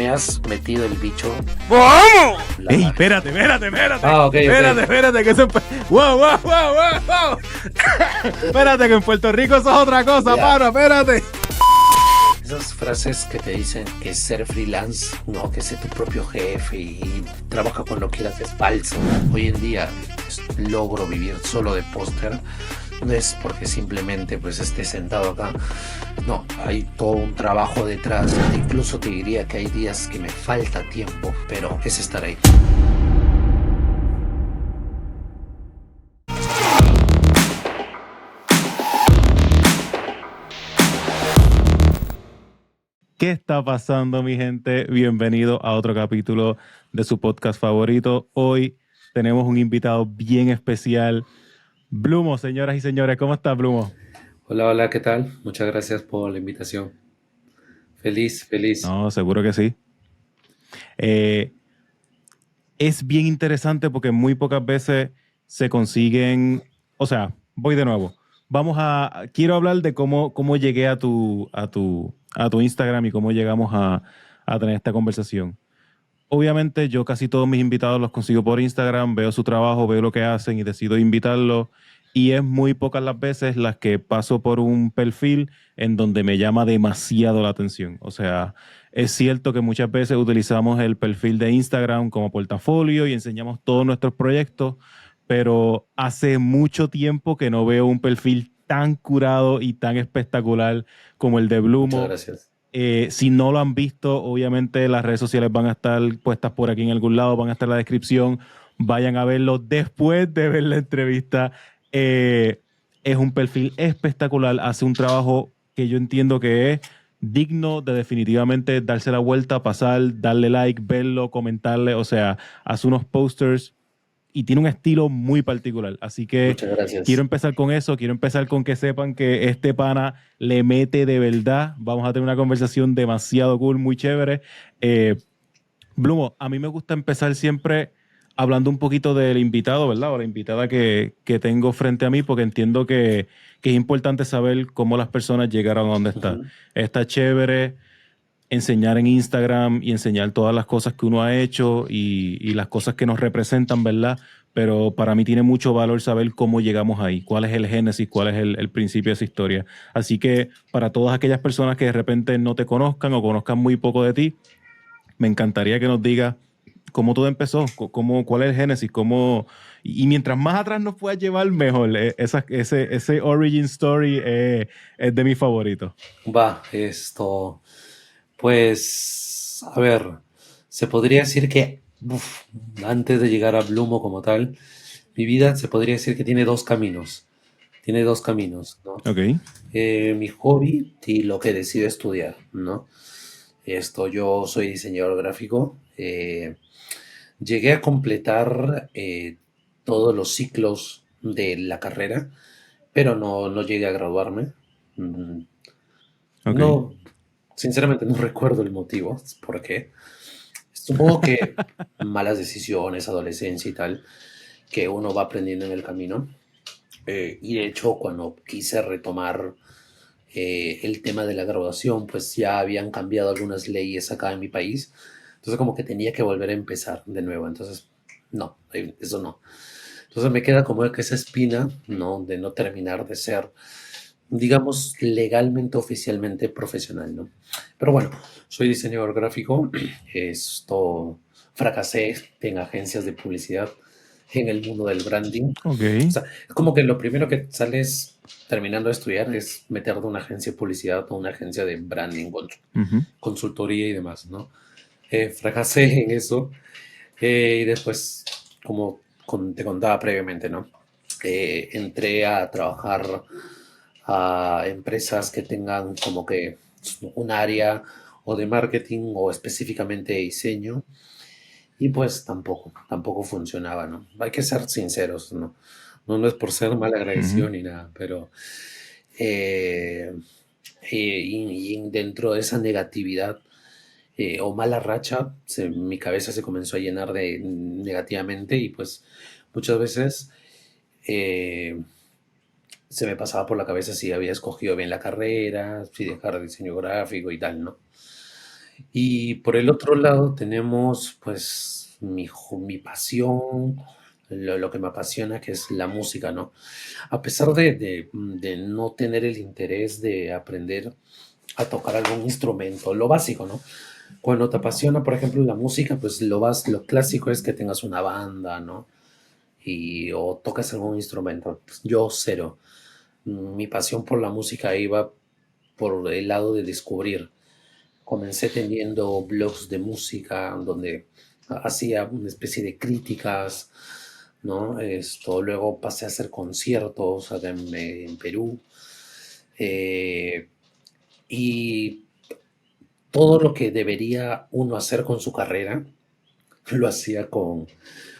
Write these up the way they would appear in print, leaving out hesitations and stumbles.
me has metido el bicho. ¡Vamos! ¡Ey, espérate! Okay. Espérate, que eso... ¡Wow! Espérate, que en Puerto Rico eso es otra cosa, pana, espérate. Esas frases que te dicen que ser freelance, no, que ser tu propio jefe y trabaja cuando quieras, es falso. Hoy en día logro vivir solo de póster. No es porque simplemente pues esté sentado acá. No, hay todo un trabajo detrás. Incluso te diría que hay días que me falta tiempo, pero es estar ahí. ¿Qué está pasando, mi gente? Bienvenido a otro capítulo de su podcast favorito. Hoy tenemos un invitado bien especial, Blumo, señoras y señores. ¿Cómo estás, Blumo? Hola, ¿qué tal? Muchas gracias por la invitación. Feliz. No, seguro que sí. Es bien interesante porque muy pocas veces se consiguen... O sea, voy de nuevo. Quiero hablar de cómo llegué a tu Instagram y cómo llegamos a tener esta conversación. Obviamente yo casi todos mis invitados los consigo por Instagram, veo su trabajo, veo lo que hacen y decido invitarlos. Y es muy pocas las veces las que paso por un perfil en donde me llama demasiado la atención. O sea, es cierto que muchas veces utilizamos el perfil de Instagram como portafolio y enseñamos todos nuestros proyectos, pero hace mucho tiempo que no veo un perfil tan curado y tan espectacular como el de Muchas Blumo. gracias. Si no lo han visto, obviamente las redes sociales van a estar puestas por aquí en algún lado, van a estar en la descripción. Vayan a verlo después de ver la entrevista. Es un perfil espectacular, hace un trabajo que yo entiendo que es digno de definitivamente darse la vuelta, pasar, darle like, verlo, comentarle. O sea, hace unos posters y tiene un estilo muy particular. Así que Muchas gracias. quiero empezar con eso, quiero empezar con que sepan que este pana le mete de verdad. Vamos a tener una conversación demasiado cool, muy chévere. Blumo, a mí me gusta empezar siempre hablando un poquito del invitado, ¿verdad? O la invitada que tengo frente a mí, porque entiendo que es importante saber cómo las personas llegaron a donde está. Uh-huh. Está chévere enseñar en Instagram y enseñar todas las cosas que uno ha hecho y las cosas que nos representan, ¿verdad? Pero para mí tiene mucho valor saber cómo llegamos ahí, cuál es el génesis, cuál es el principio de esa historia. Así que para todas aquellas personas que de repente no te conozcan o conozcan muy poco de ti, me encantaría que nos digas cómo todo empezó, cuál es el génesis, y mientras más atrás nos puedas llevar, mejor. Ese origin story es de mis favoritos. Pues, a ver, se podría decir que antes de llegar a Blumo como tal, mi vida se podría decir que tiene dos caminos. Tiene dos caminos, ¿no? Ok. Mi hobby y lo que decido estudiar, ¿no? Yo soy diseñador gráfico. Llegué a completar todos los ciclos de la carrera, pero no llegué a graduarme. Mm, Ok. No, sinceramente no recuerdo el motivo, por qué. Supongo que malas decisiones, adolescencia y tal, que uno va aprendiendo en el camino. Y de hecho, cuando quise retomar el tema de la graduación, pues ya habían cambiado algunas leyes acá en mi país. Entonces como que tenía que volver a empezar de nuevo. Entonces, no, eso no. Entonces me queda como que esa espina, ¿no? De no terminar de ser, digamos, legalmente, oficialmente profesional, ¿no? Pero bueno, soy diseñador gráfico. Fracasé en agencias de publicidad, en el mundo del branding. Ok. O sea, es como que lo primero que sales terminando de estudiar es meterte a una agencia de publicidad o una agencia de branding, Uh-huh. consultoría y demás, ¿no? Fracasé en eso y después, como te contaba previamente, ¿no? Entré a trabajar a empresas que tengan como que un área o de marketing o específicamente de diseño y pues tampoco funcionaba, ¿no? Hay que ser sinceros, ¿no? No es por ser mal Uh-huh. agradecido ni nada, pero eh, y dentro de esa negatividad o mala racha, mi cabeza se comenzó a llenar de negativamente y pues muchas veces eh, se me pasaba por la cabeza si había escogido bien la carrera, si dejar diseño gráfico y tal, ¿no? Y por el otro lado tenemos pues mi pasión, lo que me apasiona, que es la música, ¿no? A pesar de no tener el interés de aprender a tocar algún instrumento, lo básico, ¿no? Cuando te apasiona, por ejemplo, la música, pues lo clásico es que tengas una banda, ¿no? O tocas algún instrumento. Pues yo cero. Mi pasión por la música iba por el lado de descubrir. Comencé teniendo blogs de música donde hacía una especie de críticas, ¿no? Luego pasé a hacer conciertos acá en Perú. eh, y todo lo que debería uno hacer con su carrera, lo hacía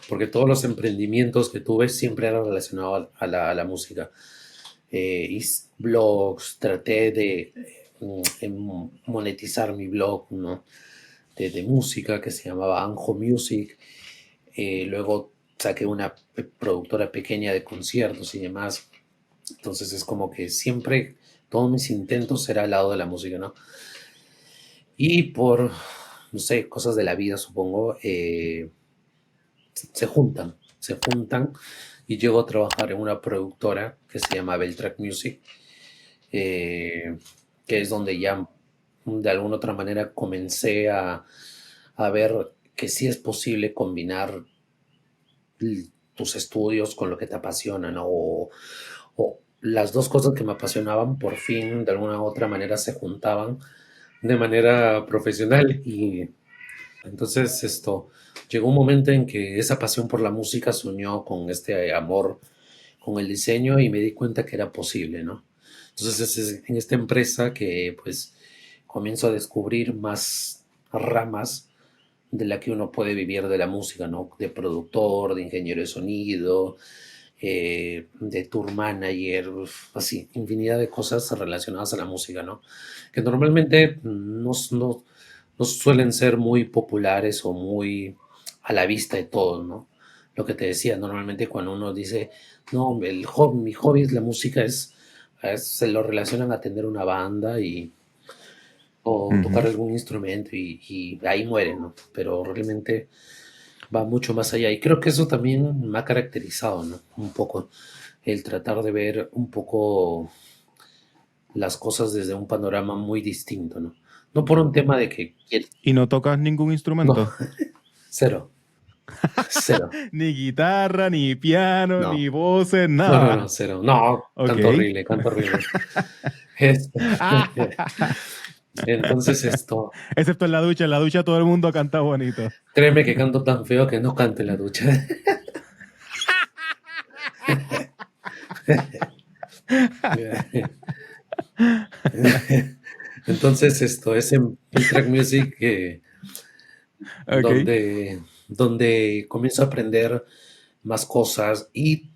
porque todos los emprendimientos que tuve siempre eran relacionados a la música. Blogs, traté de monetizar mi blog, ¿no? De música que se llamaba Anjo Music. Luego saqué una productora pequeña de conciertos y demás. Entonces es como que siempre todos mis intentos era al lado de la música, ¿no? Y por, no sé, cosas de la vida, supongo, se juntan y llego a trabajar en una productora que se llama Beltrack Music, eh, que es donde ya de alguna otra manera comencé a ver que sí es posible combinar tus estudios con lo que te apasiona, ¿no? O las dos cosas que me apasionaban por fin de alguna u otra manera se juntaban de manera profesional y entonces llegó un momento en que esa pasión por la música se unió con este amor con el diseño y me di cuenta que era posible, ¿no? Entonces es en esta empresa que pues comienzo a descubrir más ramas de la que uno puede vivir de la música, ¿no? De productor, de ingeniero de sonido, de tour manager, así, infinidad de cosas relacionadas a la música, ¿no? Que normalmente no suelen ser muy populares o muy a la vista de todos, ¿no? Lo que te decía, normalmente cuando uno dice, no, mi hobby es la música, se lo relacionan a tener una banda o tocar Ujú. algún instrumento y ahí muere, ¿no? Pero realmente va mucho más allá. Y creo que eso también me ha caracterizado, ¿no? Un poco el tratar de ver un poco las cosas desde un panorama muy distinto, ¿no? No por un tema de que ¿Y no tocas ningún no, instrumento? cero, cero, Ni guitarra, ni piano, no, ni voces, no, nada. cero, no, Ok. canto horrible, canto horrible. Esto- Entonces Excepto en la ducha todo el mundo canta bonito. créeme que canto tan feo que no canto en la ducha. Entonces esto es en Track Music Ok. donde comienzo a aprender más cosas y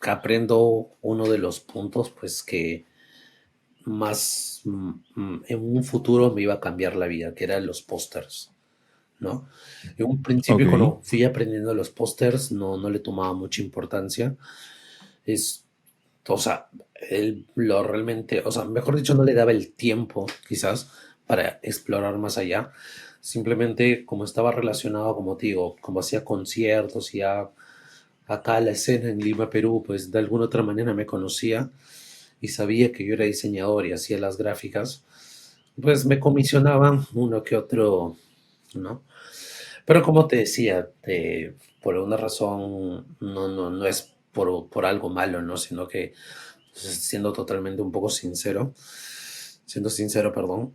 aprendo uno de los puntos pues que más en un futuro me iba a cambiar la vida, que eran los pósters, ¿no? En un principio Ok. cuando fui aprendiendo los pósters no le tomaba mucha importancia. Es, o sea, lo realmente, o sea, mejor dicho, no le daba el tiempo quizás para explorar más allá. Simplemente como estaba relacionado, como te digo, como hacía conciertos y acá la escena en Lima, Perú, pues de alguna otra manera me conocía y sabía que yo era diseñador y hacía las gráficas, pues me comisionaban uno que otro, ¿no? Pero como te decía, por una razón no es por algo malo, ¿no? Sino que pues, siendo totalmente un poco siendo sincero, perdón,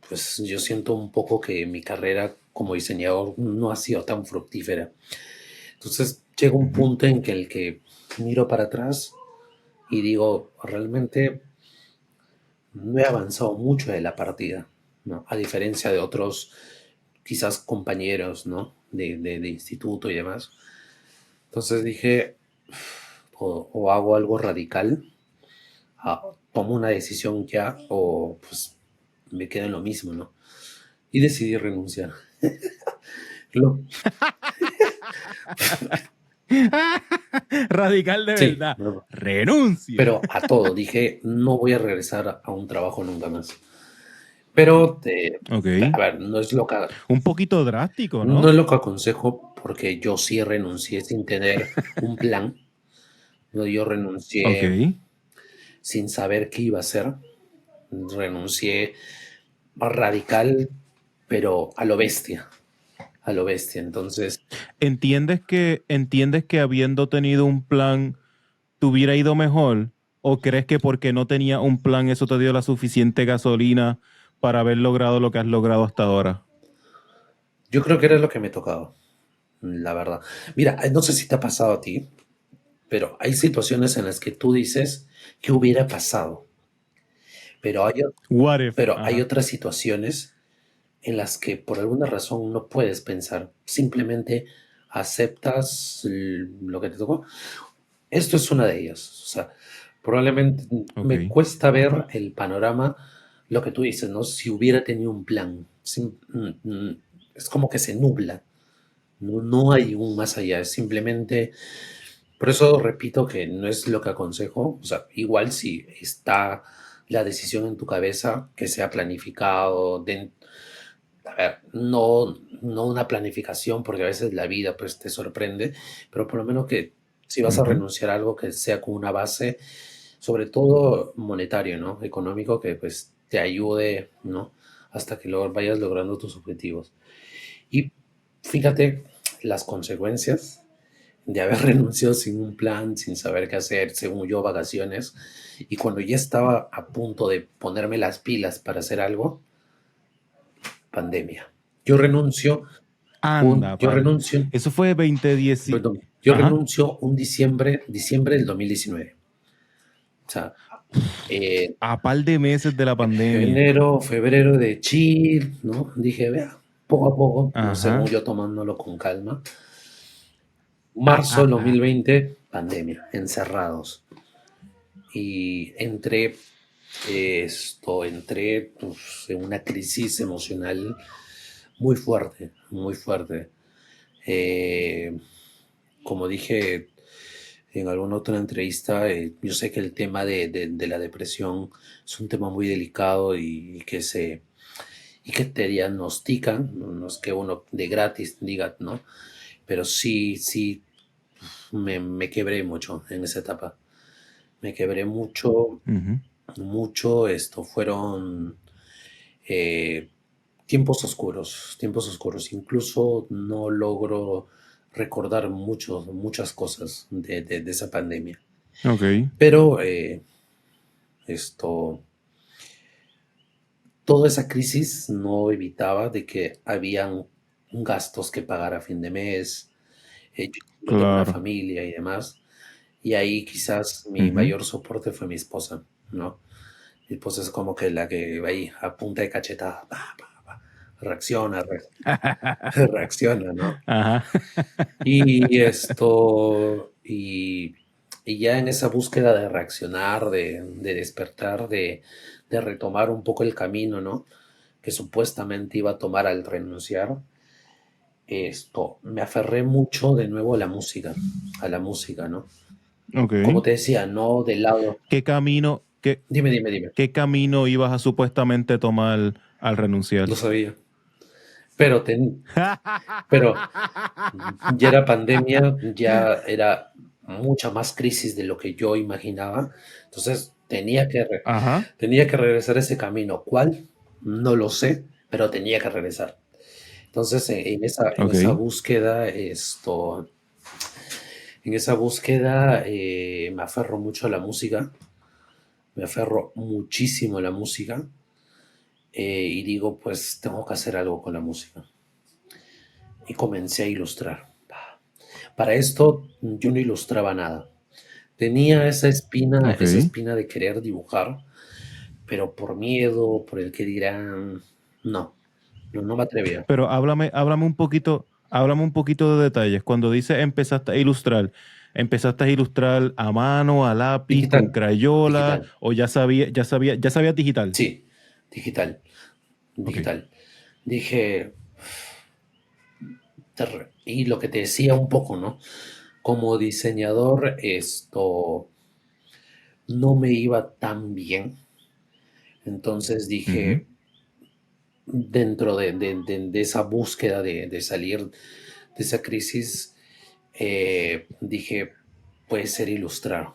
pues yo siento un poco que mi carrera como diseñador no ha sido tan fructífera. Entonces llega un Ujú. punto en que el que miro para atrás y digo, realmente no he avanzado mucho de la partida, ¿no? A diferencia de otros, quizás compañeros, ¿no? De instituto y demás. Entonces dije, o hago algo radical, tomo una decisión ya, o pues me queda en lo mismo, ¿no? Y decidí renunciar. Lo- Radical de sí, verdad. Renuncio. pero a todo. Dije, no voy a regresar a un trabajo nunca más. Pero, Ok. a ver, Un poquito drástico, no ¿no? es lo que aconsejo porque yo sí renuncié sin tener un plan. No, yo Ok. renuncié sin saber qué iba a hacer. Renuncié radical, pero a lo bestia, a lo bestia. Entonces, ¿Entiendes que habiendo tenido un plan te hubiera ido mejor? ¿O crees que porque no tenía un plan eso te dio la suficiente gasolina para haber logrado lo que has logrado hasta ahora? yo creo que era lo que me tocaba, la verdad. Mira, no sé si te ha pasado a ti, pero hay situaciones en las que tú dices qué hubiera pasado, pero What if? pero hay Ajá. otras situaciones en las que por alguna razón no puedes pensar, simplemente aceptas lo que te tocó. Esto es una de ellas. O sea, probablemente Ok. me cuesta ver el panorama, lo que tú dices, ¿no? Si hubiera tenido un plan, es como que se nubla. No, no hay un más allá, es simplemente, por eso repito que no es lo que aconsejo, o sea, igual si está la decisión en tu cabeza, que sea planificado, a ver, no una planificación, porque a veces la vida pues te sorprende, pero por lo menos que si vas a Ujú. renunciar a algo que sea con una base, sobre todo monetario, ¿no? Económico, que pues te ayude, ¿no? Hasta que vayas logrando tus objetivos. Y fíjate las consecuencias de haber renunciado sin un plan, sin saber qué hacer, según yo, vacaciones. Y cuando ya estaba a punto de ponerme las pilas para hacer algo, pandemia. Yo renuncio Anda, yo pal. renuncio, Eso fue 2010. perdón, yo Ajá. renuncio un diciembre del 2019. O sea, eh, A par de meses de la pandemia. enero, febrero de chill, ¿no? Dije, vea, poco a poco, no, según Ajá. yo tomándolo con calma. Marzo del 2020, pandemia, encerrados. Y entré pues, en una crisis emocional muy fuerte, muy fuerte. Eh, Como dije en alguna otra entrevista, yo sé que el tema de la depresión es un tema muy delicado y que te diagnostican, no es que uno de gratis diga, ¿no? Pero sí, sí, me quebré mucho en esa etapa. Me quebré mucho, Ujú. mucho. Esto fueron eh, tiempos oscuros. Incluso no logro recordar muchas cosas de esa pandemia. Ok. Pero esto, toda esa crisis no evitaba de que habían gastos que pagar a fin de mes. Yo tengo una Claro. familia y demás. Y ahí quizás mi Ujú. mayor soporte fue mi esposa, ¿no? Mi esposa es como que la que va ahí a punta de cachetada, reacciona, reacciona, ¿no? Ajá. Y y ya en esa búsqueda de reaccionar, de despertar, de retomar un poco el camino, ¿no? Que supuestamente iba a tomar al renunciar, me aferré mucho de nuevo a la música, ¿no? Como Ok. te decía, no del lado. ¿Qué camino, qué, Dime, dime, dime. qué camino ibas a supuestamente tomar al Lo renunciar? sabía. Pero, pero ya era pandemia, ya era mucha más crisis de lo que yo imaginaba. Entonces Ajá. tenía que regresar a ese camino. ¿Cuál? No lo sé, pero tenía que regresar. Entonces, en esa Ok. búsqueda, me aferro mucho a la música, me aferro muchísimo a la música y digo, pues tengo que hacer algo con la música. Y comencé a ilustrar. Para esto yo no ilustraba nada. Tenía Ok. esa espina de querer dibujar, pero por miedo, por el que dirán, no, no me atrevía. Pero háblame un poquito de detalles. Cuando dices empezaste a ilustrar a mano, a lápiz, con Digital, crayola, digital, o ya sabías digital. sí, digital, Ok. digital. Dije, y lo que te decía un poco, ¿no? Como diseñador, no me iba tan bien. Entonces Ujú. dije, dentro de esa búsqueda de salir de esa crisis, dije, puede ser ilustrar,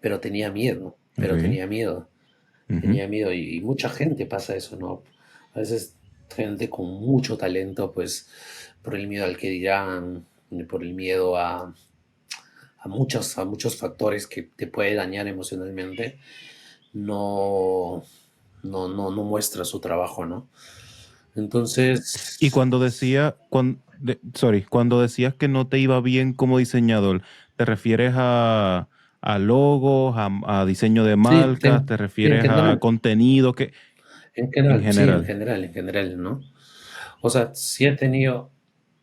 pero tenía miedo, pero Ok. tenía miedo, Ujú. tenía miedo y mucha gente pasa eso, ¿no? A veces gente con mucho talento, pues por el miedo al que dirán, por el miedo a muchos factores que te puede dañar emocionalmente, no, no muestra su trabajo, ¿no? Y Entonces, cuando decía, cuando decías que no te iba bien como diseñador, ¿te refieres a logos, a diseño de sí, marcas? ¿Te sí, refieres a contenido que en en general, sí, general? en general, ¿no? O sea, sí he tenido,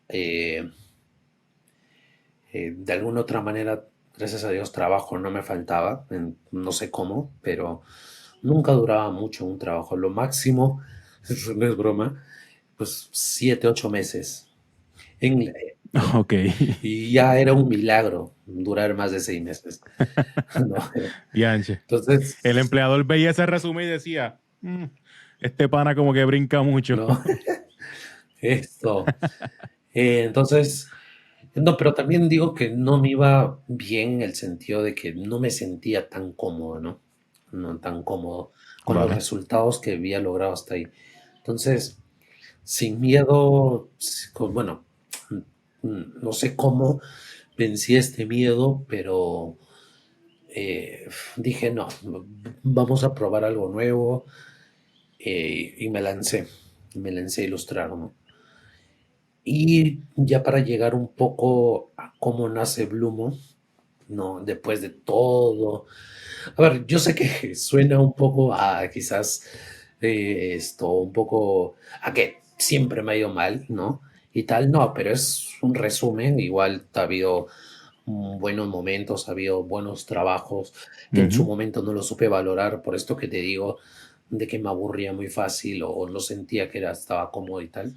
eh, de alguna otra manera, gracias a Dios, trabajo no me faltaba, no sé cómo, pero nunca duraba mucho un trabajo. Lo máximo, eso no es broma, pues 7, 8 meses. En, Ok. y ya era un milagro durar más de 6 meses. ¿No? Bianche. El Entonces, empleador veía ese resumen y decía, este pana como que brinca mucho. no, esto. Entonces, no, pero también digo que no me iba bien en el sentido de que no me sentía tan cómodo, ¿no? No tan cómodo con los Vale. resultados que había logrado hasta ahí. Entonces, sin miedo, bueno, no sé cómo vencí este miedo, pero dije, no, vamos a probar algo nuevo, y me lancé a ilustrar, ¿no? Y ya para llegar un poco a cómo nace Blumo, ¿no? Después de todo. A ver, yo sé que suena un poco a quizás, un poco a que siempre me ha ido mal, ¿no? Y tal, no, pero es un resumen. Igual ha habido buenos momentos, ha habido buenos trabajos que en su Ujú, momento no lo supe valorar, por esto que te digo, de que me aburría muy fácil o no sentía que estaba cómodo y tal,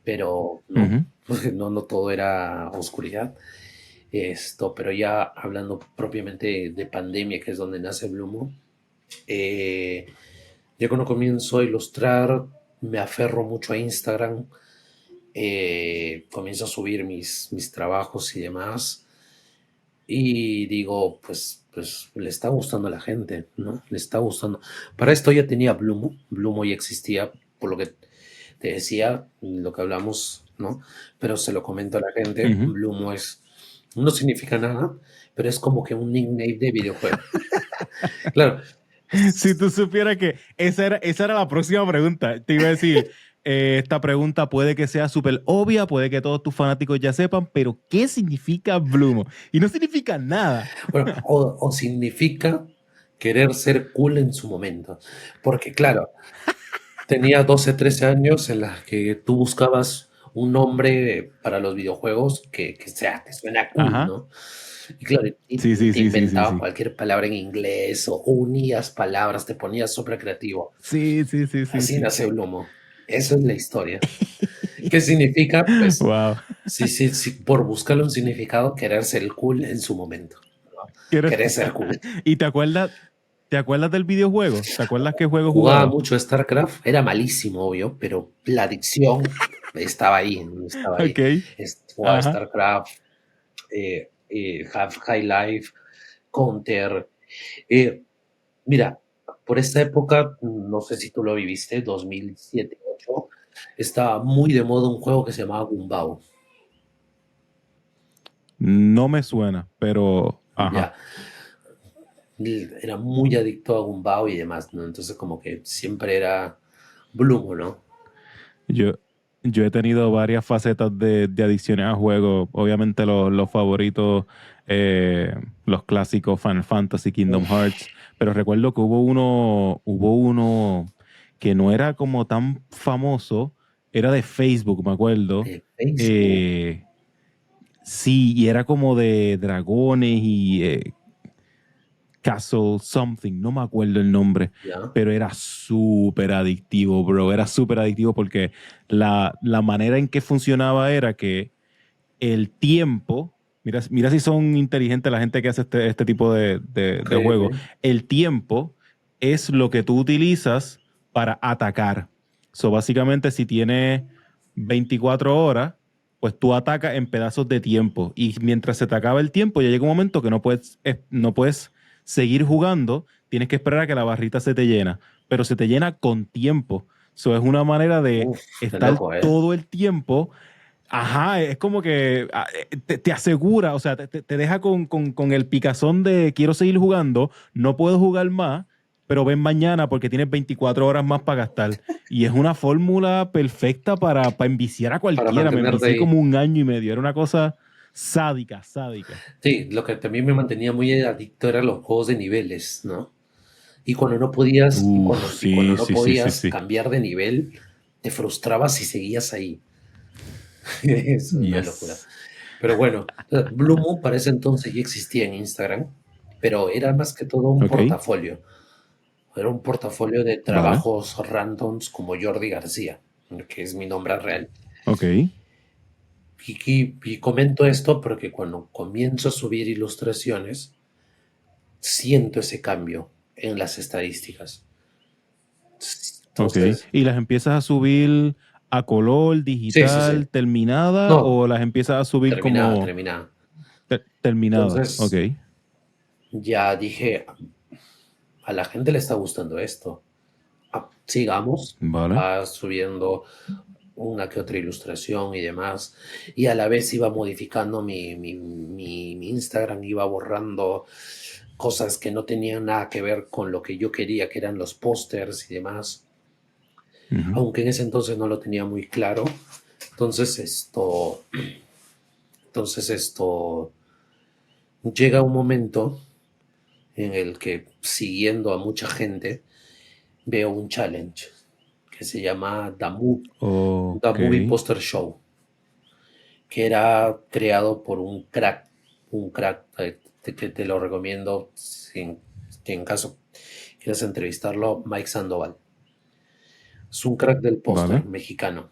pero no, ujú. no, no todo era oscuridad. Pero ya hablando propiamente de pandemia, que es donde nace Blumo, eh, ya cuando comienzo a ilustrar, me aferro mucho a Instagram, comienzo a subir mis trabajos y demás, y digo, pues le está gustando a la gente, ¿no? Le está gustando. Para esto ya tenía Blumo, Blumo ya existía, por lo que te decía, lo que hablamos, ¿no? Pero se lo comento a la gente, Ujú. Blumo no significa nada, pero es como que un nickname de videojuego. Claro, Si tú supieras que esa era la próxima pregunta, te iba a decir, esta pregunta puede que sea súper obvia, puede que todos tus fanáticos ya sepan, pero ¿qué significa Blumo? Y no significa nada. bueno, o significa querer ser cool en su momento. Porque claro, tenía 12, 13 años en las que tú buscabas un nombre para los videojuegos que suena cool, Ajá. ¿no? Y claro, Sí, y sí, te sí, sí, sí, inventabas sí. cualquier palabra en inglés o unías palabras, te ponías súper creativo. Sí, sí, sí, sí, Así sí. nace Blumo. Eso es la historia. ¿Qué significa? Pues Wow. sí, sí, sí, por buscarle un significado, querer ser cool en su momento, ¿no? Quiero- Querer ser cool. ¿Y te acuerdas del videojuego? ¿Te acuerdas qué juego Jugaba jugaba? mucho StarCraft, era malísimo, obvio, pero la adicción estaba ahí, estaba ahí. Ok. Jugaba Ajá. StarCraft, High Life, Counter. Eh, Mira, por esta época, no sé si tú lo viviste, 2007, 2008, estaba muy de moda un juego que se llamaba Gumbao. No me suena, pero ajá. Ya, era muy adicto a Gumbao y demás, ¿no? Entonces como que siempre era Blumo, ¿no? Yo, yo he tenido varias facetas de adicciones a juegos. Obviamente los favoritos, los clásicos Final Fantasy, Kingdom Uf, Hearts. Pero recuerdo que hubo uno que no era como tan famoso. Era de Facebook, me acuerdo. de Facebook, Eh, sí, y era como de dragones y Castle Something, no me acuerdo el nombre, ¿ya? pero era súper adictivo, bro. Era súper adictivo porque la manera en que funcionaba era que el tiempo, mira, mira si son inteligentes la gente que hace este tipo Ok, de juego, ok. el tiempo es lo que tú utilizas para atacar. So, básicamente, si tienes 24 horas, pues tú atacas en pedazos de tiempo. Y mientras se te acaba el tiempo, ya llega un momento que no puedes seguir jugando, tienes que esperar a que la barrita se te llena. Pero se te llena con tiempo. So, es una manera de Uf, qué estar loco, ¿eh? todo el tiempo. Ajá, es como que te asegura, o sea, te deja con el picazón de quiero seguir jugando, no puedo jugar más, pero ven mañana porque tienes 24 horas más para gastar. Y es una fórmula perfecta para enviciar a Para cualquiera. Me mantenerte envicié ahí. como un año y medio. Era una cosa sádica, sádica. Sí, lo que también me mantenía muy adicto eran los juegos de niveles, ¿no? Y cuando Sí, no sí, sí, sí, podías sí. cambiar de nivel, te frustrabas y seguías ahí. Es una locura. Yes. Pero bueno, Blue Moon para ese entonces ya existía en Instagram, pero era más que todo un Ok, portafolio. Era un portafolio de vale. trabajos randoms como Jordi García, que es mi nombre real. Ok, Y comento esto porque cuando comienzo a subir ilustraciones, siento ese cambio en las estadísticas. ok. Entonces, ¿Y las empiezas a subir a color, sí, sí, sí. digital, terminada No, o las empiezas a subir terminada, como terminada. terminada? Ok, Entonces, ya dije, a la gente le está gustando esto. Sigamos, vale. va subiendo una que otra ilustración y demás. Y a la vez iba modificando mi Instagram, iba borrando cosas que no tenían nada que ver con lo que yo quería, que eran los pósters y demás. Ujú. Aunque en ese entonces no lo tenía muy claro. Entonces esto llega un momento en el que siguiendo a mucha gente veo un challenge que se llama The Ok, Movie Poster Show, que era creado por un crack que te lo recomiendo que en caso quieras entrevistarlo, Mike Sandoval. Es un crack del póster vale. mexicano.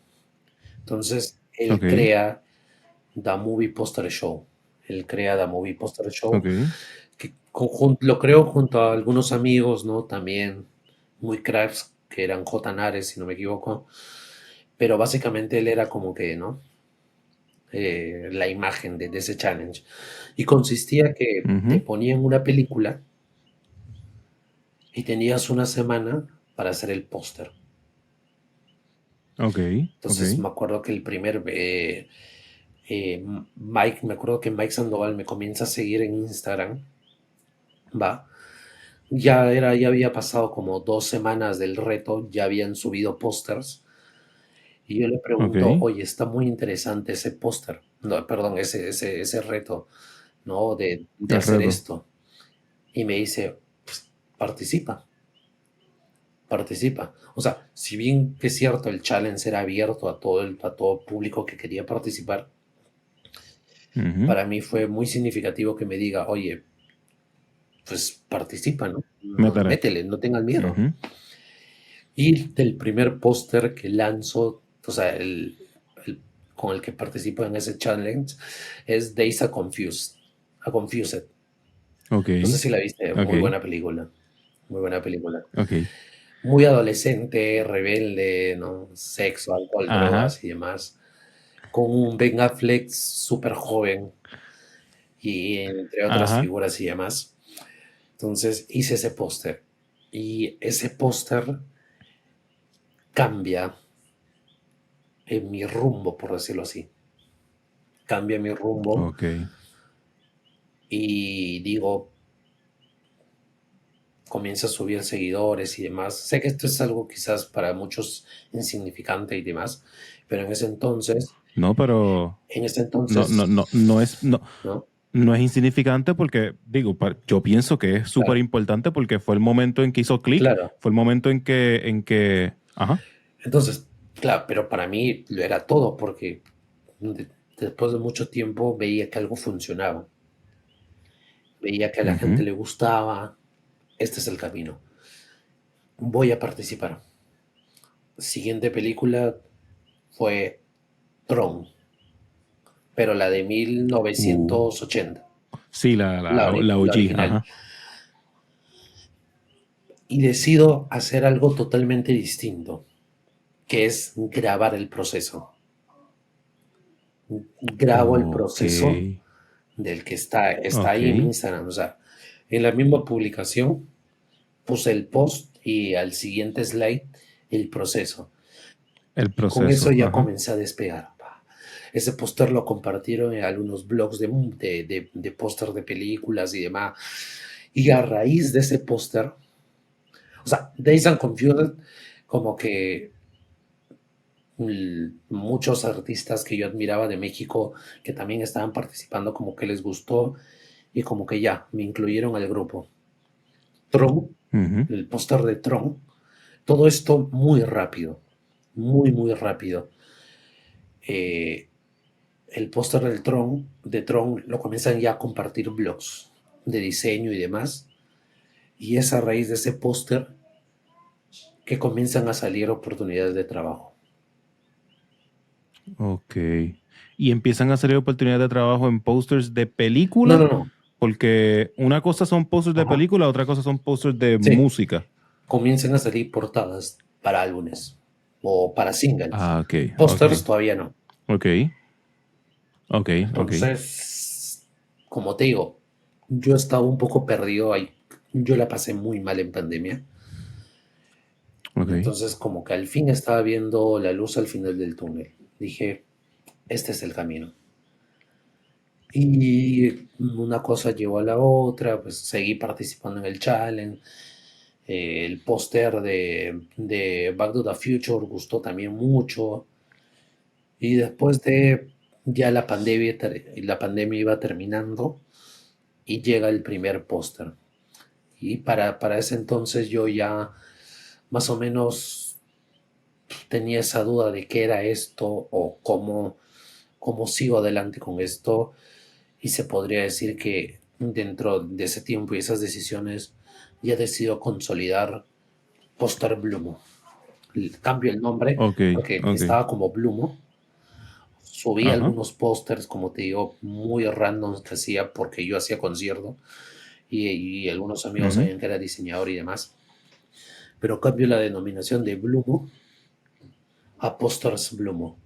Entonces, él Ok, crea The Movie Poster Show. Él crea The Movie Poster Show, ok. que lo creó junto a algunos amigos, ¿no? También muy cracks, que eran J. Nares, si no me equivoco. Pero básicamente él era como que, ¿no? La imagen de ese challenge. Y consistía que te Ujú. ponían una película y tenías una semana para hacer el póster. Ok, ok. Entonces me acuerdo que me acuerdo que Mike Sandoval me comienza a seguir en Instagram, va. Ya había pasado como 2 semanas del reto, ya habían subido pósters. Y yo le Ok. pregunto, oye, está muy interesante ese póster, no, perdón, ese reto, ¿no? De El hacer reto. esto. Y me dice, pues, participa, participa. O sea, si bien que es cierto, el challenge era abierto a todo público que quería participar, Ujú. para mí fue muy significativo que me diga, oye, pues participa, ¿no? Métele. Métele, no tengas miedo. Ujú. Y del primer póster que lanzo, o sea, con el que participo en ese challenge, es Days a Confused. Ok, No sé si la viste, ok, muy buena película, muy buena película. ok. Muy adolescente, rebelde, ¿no? Sexo, alcohol, Ajá, drogas y demás. Con un Ben Affleck súper joven y entre otras ajá. figuras y demás. Entonces hice ese póster. Y ese póster cambia en mi rumbo, por decirlo así. Cambia mi rumbo Ok. y digo, comienza a subir seguidores y demás. Sé que esto es algo quizás para muchos insignificante y demás, pero No, pero en ese no, no, no, entonces, no es, no, ¿no? no es insignificante porque, digo, yo pienso que es súper Claro, importante porque fue el momento en que hizo clic, claro. fue el momento ajá. Entonces, claro, pero para mí lo era todo porque después de mucho tiempo veía que algo funcionaba, veía que a la gente Ujú. le gustaba, este es el camino, voy a participar. Siguiente película fue Tron, pero la de Uh, 1980, sí, la la OG, original. ajá. Y decido hacer algo totalmente distinto, que es grabar el proceso. Grabo el Ok, proceso del que está ok. ahí en mi Instagram. O sea, en la misma publicación puse el post y al siguiente slide el proceso. El Y con eso proceso, ya ajá. comencé a despegar. Ese póster lo compartieron en algunos blogs de póster de películas y demás. Y a raíz de ese póster, o sea, Days and Confused, como que muchos artistas que yo admiraba de México que también estaban participando, como que les gustó y como que ya me incluyeron al grupo. Tron, Ujú. el póster de Tron, todo esto muy rápido, muy rápido. Eh, el póster de Tron lo comienzan ya a compartir blogs de diseño y demás. Y es a raíz de ese póster que comienzan a salir oportunidades de trabajo. Ok. Y empiezan a salir oportunidades de trabajo en posters de No, película, no, no. porque una cosa son posters de Ajá. película, otra cosa son posters de Sí, música. comienzan a salir portadas para álbumes o para singles. Ah, ok, ok, Pósters todavía no. ok, ok, ok, Entonces, como te digo, yo estaba un poco perdido ahí. Yo la pasé muy mal en pandemia. ok. Entonces, como que al fin estaba viendo la luz al final del túnel. Dije, este es el camino. Y una cosa llevó a la otra, pues seguí participando en el challenge. El póster de Back to the Future gustó también mucho. Y después de ya la pandemia iba terminando y llega el primer póster. Y para ese entonces yo ya más o menos tenía esa duda de qué era esto o cómo sigo adelante con esto. Y se podría decir que dentro de ese tiempo y esas decisiones ya decido consolidar Póster Blumo. Cambio el nombre Ok, porque ok. estaba como Blumo. Subí Ajá. algunos pósters, como te digo, muy randoms que hacía porque yo hacía concierto y algunos amigos Ujú. sabían que era diseñador y demás. Pero cambio la denominación de Blumo a Posters Blumo.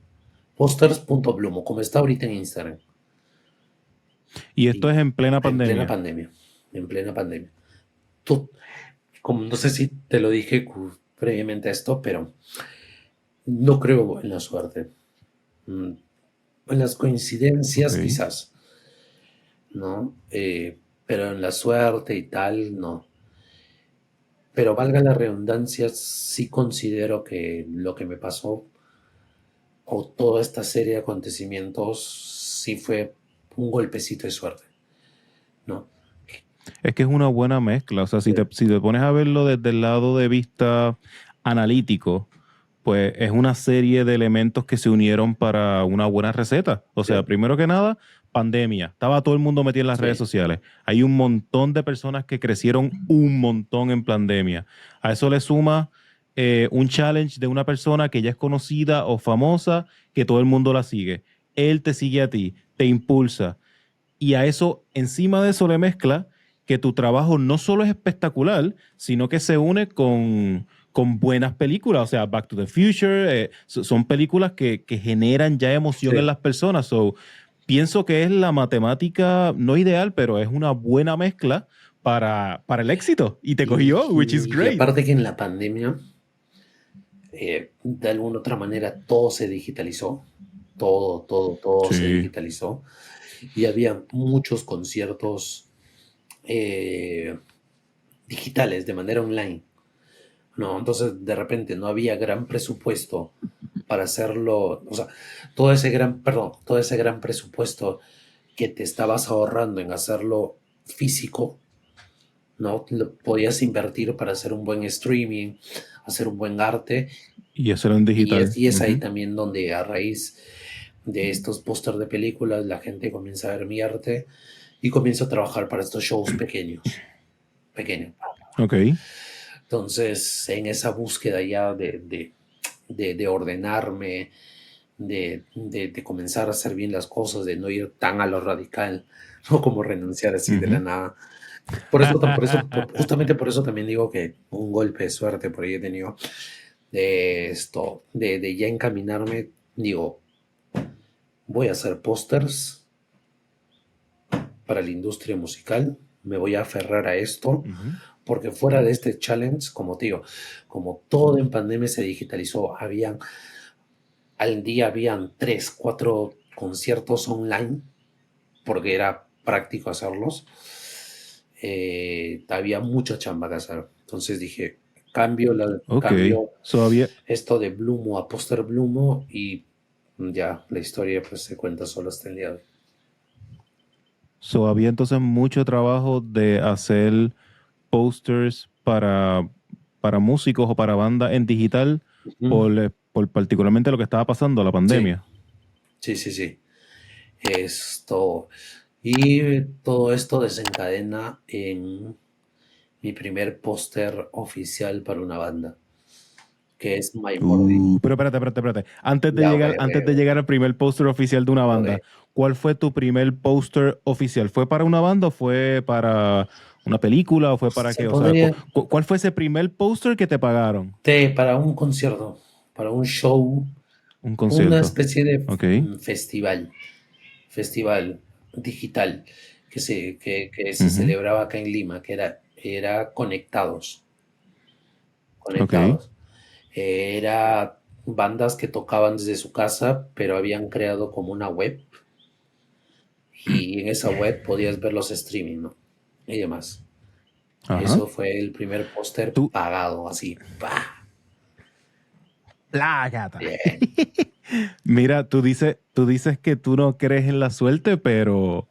Posters.blumo, como está ahorita en Instagram. Y esto Y es en plena en plena pandemia. pandemia. En plena pandemia. Tú, como no sé si te lo dije previamente a esto, pero no creo en la suerte. Mm, En las Ok. coincidencias quizás, ¿no? Pero en la suerte y tal, no. Pero valga la redundancia, sí considero que lo que me pasó o toda esta serie de acontecimientos sí fue un golpecito de suerte, ¿no? Es que es una buena mezcla. O sea, Sí, si te pones a verlo desde el lado de vista analítico, pues es una serie de elementos que se unieron para una buena receta. O sea, sí, primero que nada, pandemia. Estaba todo el mundo metido en las redes sí. sociales. Hay un montón de personas que crecieron un montón en pandemia. A eso le suma un challenge de una persona que ya es conocida o famosa, que todo el mundo la sigue. Él te sigue a ti, te impulsa. Y a eso, encima de eso le mezcla que tu trabajo no solo es espectacular, sino que se une con buenas películas. O sea, Back to the Future, son películas que generan ya emoción en Sí. las personas. So, pienso que es la matemática, no ideal, pero es una buena mezcla para el éxito. Y te Y, cogió, which is y great. aparte que en la pandemia, de alguna otra manera, todo se digitalizó. Todo se Sí. digitalizó. Y había muchos conciertos eh, digitales de manera online, ¿no? Entonces, de repente no había gran presupuesto para hacerlo, o sea, todo ese gran presupuesto que te estabas ahorrando en hacerlo físico, ¿no? Lo podías invertir para hacer un buen streaming, hacer un buen arte, Y eso era en digital. y es ahí Ujú. también donde a raíz de estos pósters de películas la gente comienza a ver mi arte y comienza a trabajar para estos shows pequeños, pequeños. Ok. Entonces, en esa búsqueda ya de ordenarme, de comenzar a hacer bien las cosas, de no ir tan a lo radical, no como renunciar así de la Ujú. nada. Justamente por eso también digo que un golpe de suerte por ahí he tenido, de ya encaminarme, digo, voy a hacer pósters para la industria musical, me voy a aferrar a esto, Ujú. porque fuera de este challenge, como te digo, como todo en pandemia se digitalizó, al día habían 3, 4 conciertos online, porque era práctico hacerlos, había mucha chamba que hacer. Entonces dije, Ok. cambio So había, esto de Blumo a Póster Blumo y ya la historia pues se cuenta solo hasta el día de hoy. Había entonces mucho trabajo de hacer posters para músicos o para bandas en digital Ujú. por particularmente lo que estaba pasando, la Sí, pandemia. sí, sí, sí. Esto. Y todo esto desencadena en mi primer póster oficial para una banda, que es My Mordi. Pero espérate. Ya, güey, Antes de güey, llegar al primer póster oficial de una güey. banda, ¿cuál fue tu primer póster oficial? ¿Fue para una banda o fue para una película o fue para Se qué? O sea, podría, ¿cuál fue ese primer póster que te pagaron? para un concierto, para un show, Un una concierto. especie de Ok. festival digital que se Ujú. celebraba acá en Lima, que era Conectados, Ok. Conectados. Era bandas que tocaban desde su casa, pero habían creado como una web y en esa web podías ver los streaming, ¿no? Y demás. Ajá. Eso fue el primer póster Tú, pagado, así. ¡Pah! la gata. Bien. Mira, tú dices que tú no crees en la suerte, pero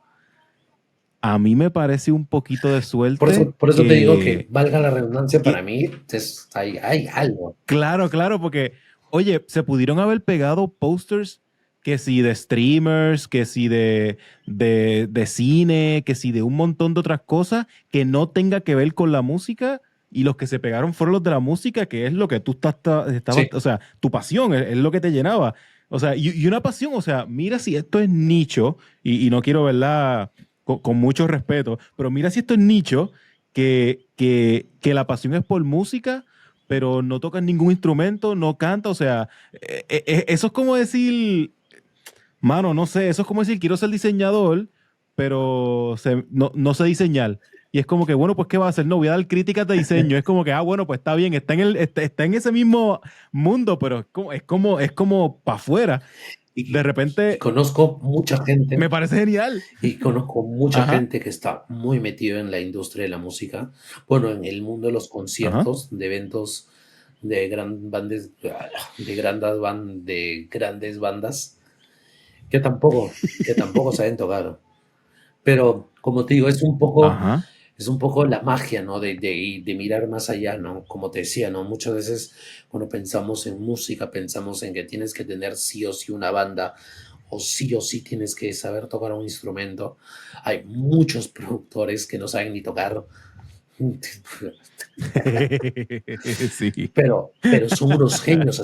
a mí me parece un poquito de suerte Por eso te digo que que, valga la redundancia, para que mí hay algo. claro, porque, oye, se pudieron haber pegado posters que si de streamers, que si de cine, que si de un montón de otras cosas que no tenga que ver con la música. Y los que se pegaron fueron los de la música, que es lo que tú estabas, Sí, o sea, tu pasión es lo que te llenaba. O sea, y una pasión, o sea, mira si esto es nicho, y no quiero verla con mucho respeto, pero mira si esto es nicho, que la pasión es por música pero no tocas ningún instrumento, no canta, o sea, eso es como decir, mano, no sé, eso es como decir, quiero ser diseñador, pero no sé diseñar. Y es como que, bueno, pues, ¿qué va a hacer? No, voy a dar críticas de diseño. Es como que, bueno, pues está bien, está en ese mismo mundo, pero es como para afuera. De y repente, conozco mucha gente, me parece genial. y conozco mucha Ajá, gente que está muy metida en la industria de la música, bueno, en el mundo de los ajá. conciertos, de eventos de de grandes bandas, que tampoco saben tocar. Pero como te digo, Ajá. es un poco la magia, ¿no? De mirar más allá, ¿no? Como te decía, ¿no? Muchas veces cuando pensamos en música, pensamos en que tienes que tener sí o sí una banda o sí tienes que saber tocar un instrumento. Hay muchos productores que no saben ni tocar, Sí. pero son unos genios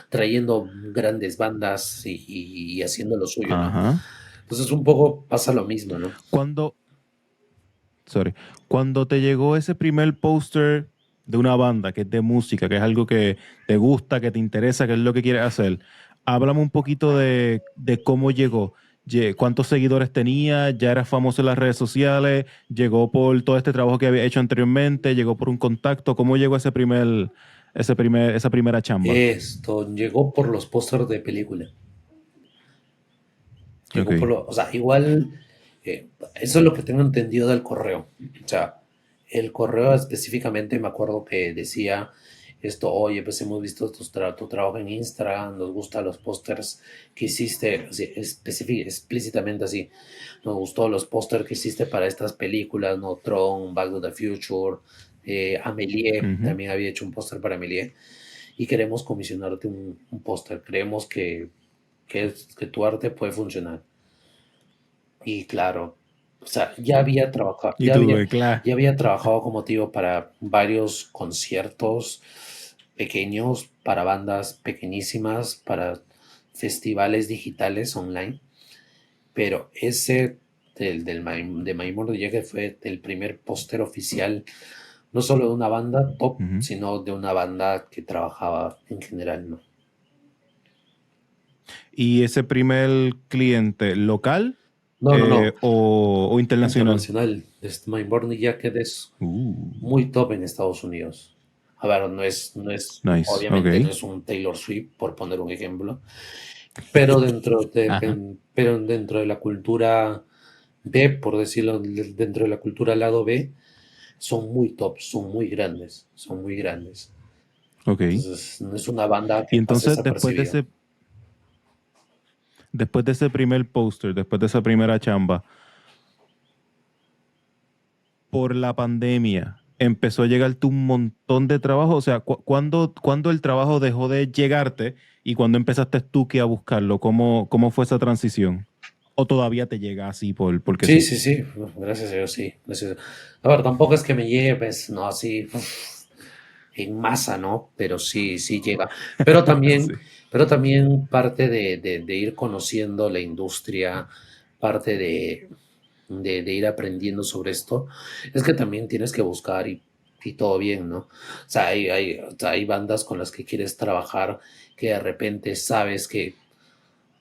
trayendo grandes bandas y haciendo lo suyo, ¿no? Ajá. Entonces un poco pasa lo mismo, ¿no? Cuando, sorry, cuando te llegó ese primer póster de una banda que es de música, que es algo que te gusta, que te interesa, que es lo que quieres hacer, háblame un poquito de cómo llegó. ¿Cuántos seguidores tenía? ¿Ya era famoso en las redes sociales? ¿Llegó por todo este trabajo que había hecho anteriormente? ¿Llegó por un contacto? ¿Cómo llegó esa primera chamba? Esto llegó por los pósters de película. Ok. O sea, igual, eso es lo que tengo entendido del correo. O sea, el correo específicamente me acuerdo que decía esto, oye, pues hemos visto tu trabajo en Instagram, nos gustan los pósters que hiciste, así, explícitamente así, nos gustó los pósters que hiciste para estas películas, ¿no? Tron, Back to the Future, Amélie, Ujú. también había hecho un póster para Amélie, y queremos comisionarte un póster, creemos que tu arte puede funcionar. Y claro, o sea, Y tuve, claro. ya había trabajado como te digo para varios conciertos pequeños, para bandas pequeñísimas, para festivales digitales online, pero ese de Maimón Rodríguez fue el primer póster oficial no solo de una banda top, Ujú. sino de una banda que trabajaba en general, ¿no? ¿Y ese primer cliente local No, no, no, o internacional? internacional. My Morning Jacket es Uh, muy top en Estados Unidos. A ver, nice, obviamente no ok. es un Taylor Swift, por poner un ejemplo, pero Ajá, pero dentro de la cultura B, por decirlo, dentro de la cultura lado B, son muy top, son muy grandes, son muy grandes. ok. Entonces, no es una banda Y que pase entonces desapercibida. después de ese primer póster, después de esa primera chamba, por la pandemia, empezó a llegarte un montón de trabajo. O sea, ¿cuándo el trabajo dejó de llegarte y cuándo empezaste tú que a buscarlo? ¿Cómo fue esa transición? ¿O todavía te llega así porque Sí, sí? sí, sí, gracias a Dios, sí. Gracias a Dios. A ver, tampoco es que me llegue, pues, no, así en masa, ¿no? Pero sí, sí llega. Pero también, Sí. pero también parte de ir conociendo la industria, parte de ir aprendiendo sobre esto, es que también tienes que buscar y todo bien, ¿no? O sea, o sea, hay bandas con las que quieres trabajar que de repente sabes que,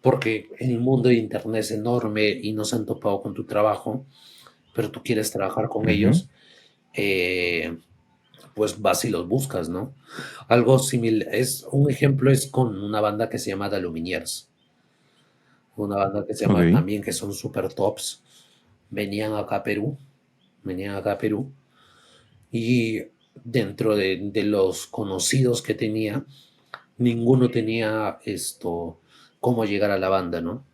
porque el mundo de Internet es enorme y no se han topado con tu trabajo, pero tú quieres trabajar con Ujú. ellos, eh, pues vas y los buscas, ¿no? Algo similar, un ejemplo es con una banda que se llama The Lumineers, una banda que se llama Ok, también que son super tops, venían acá a Perú, venían acá a Perú, y dentro de los conocidos que tenía, ninguno tenía cómo llegar a la banda, ¿no?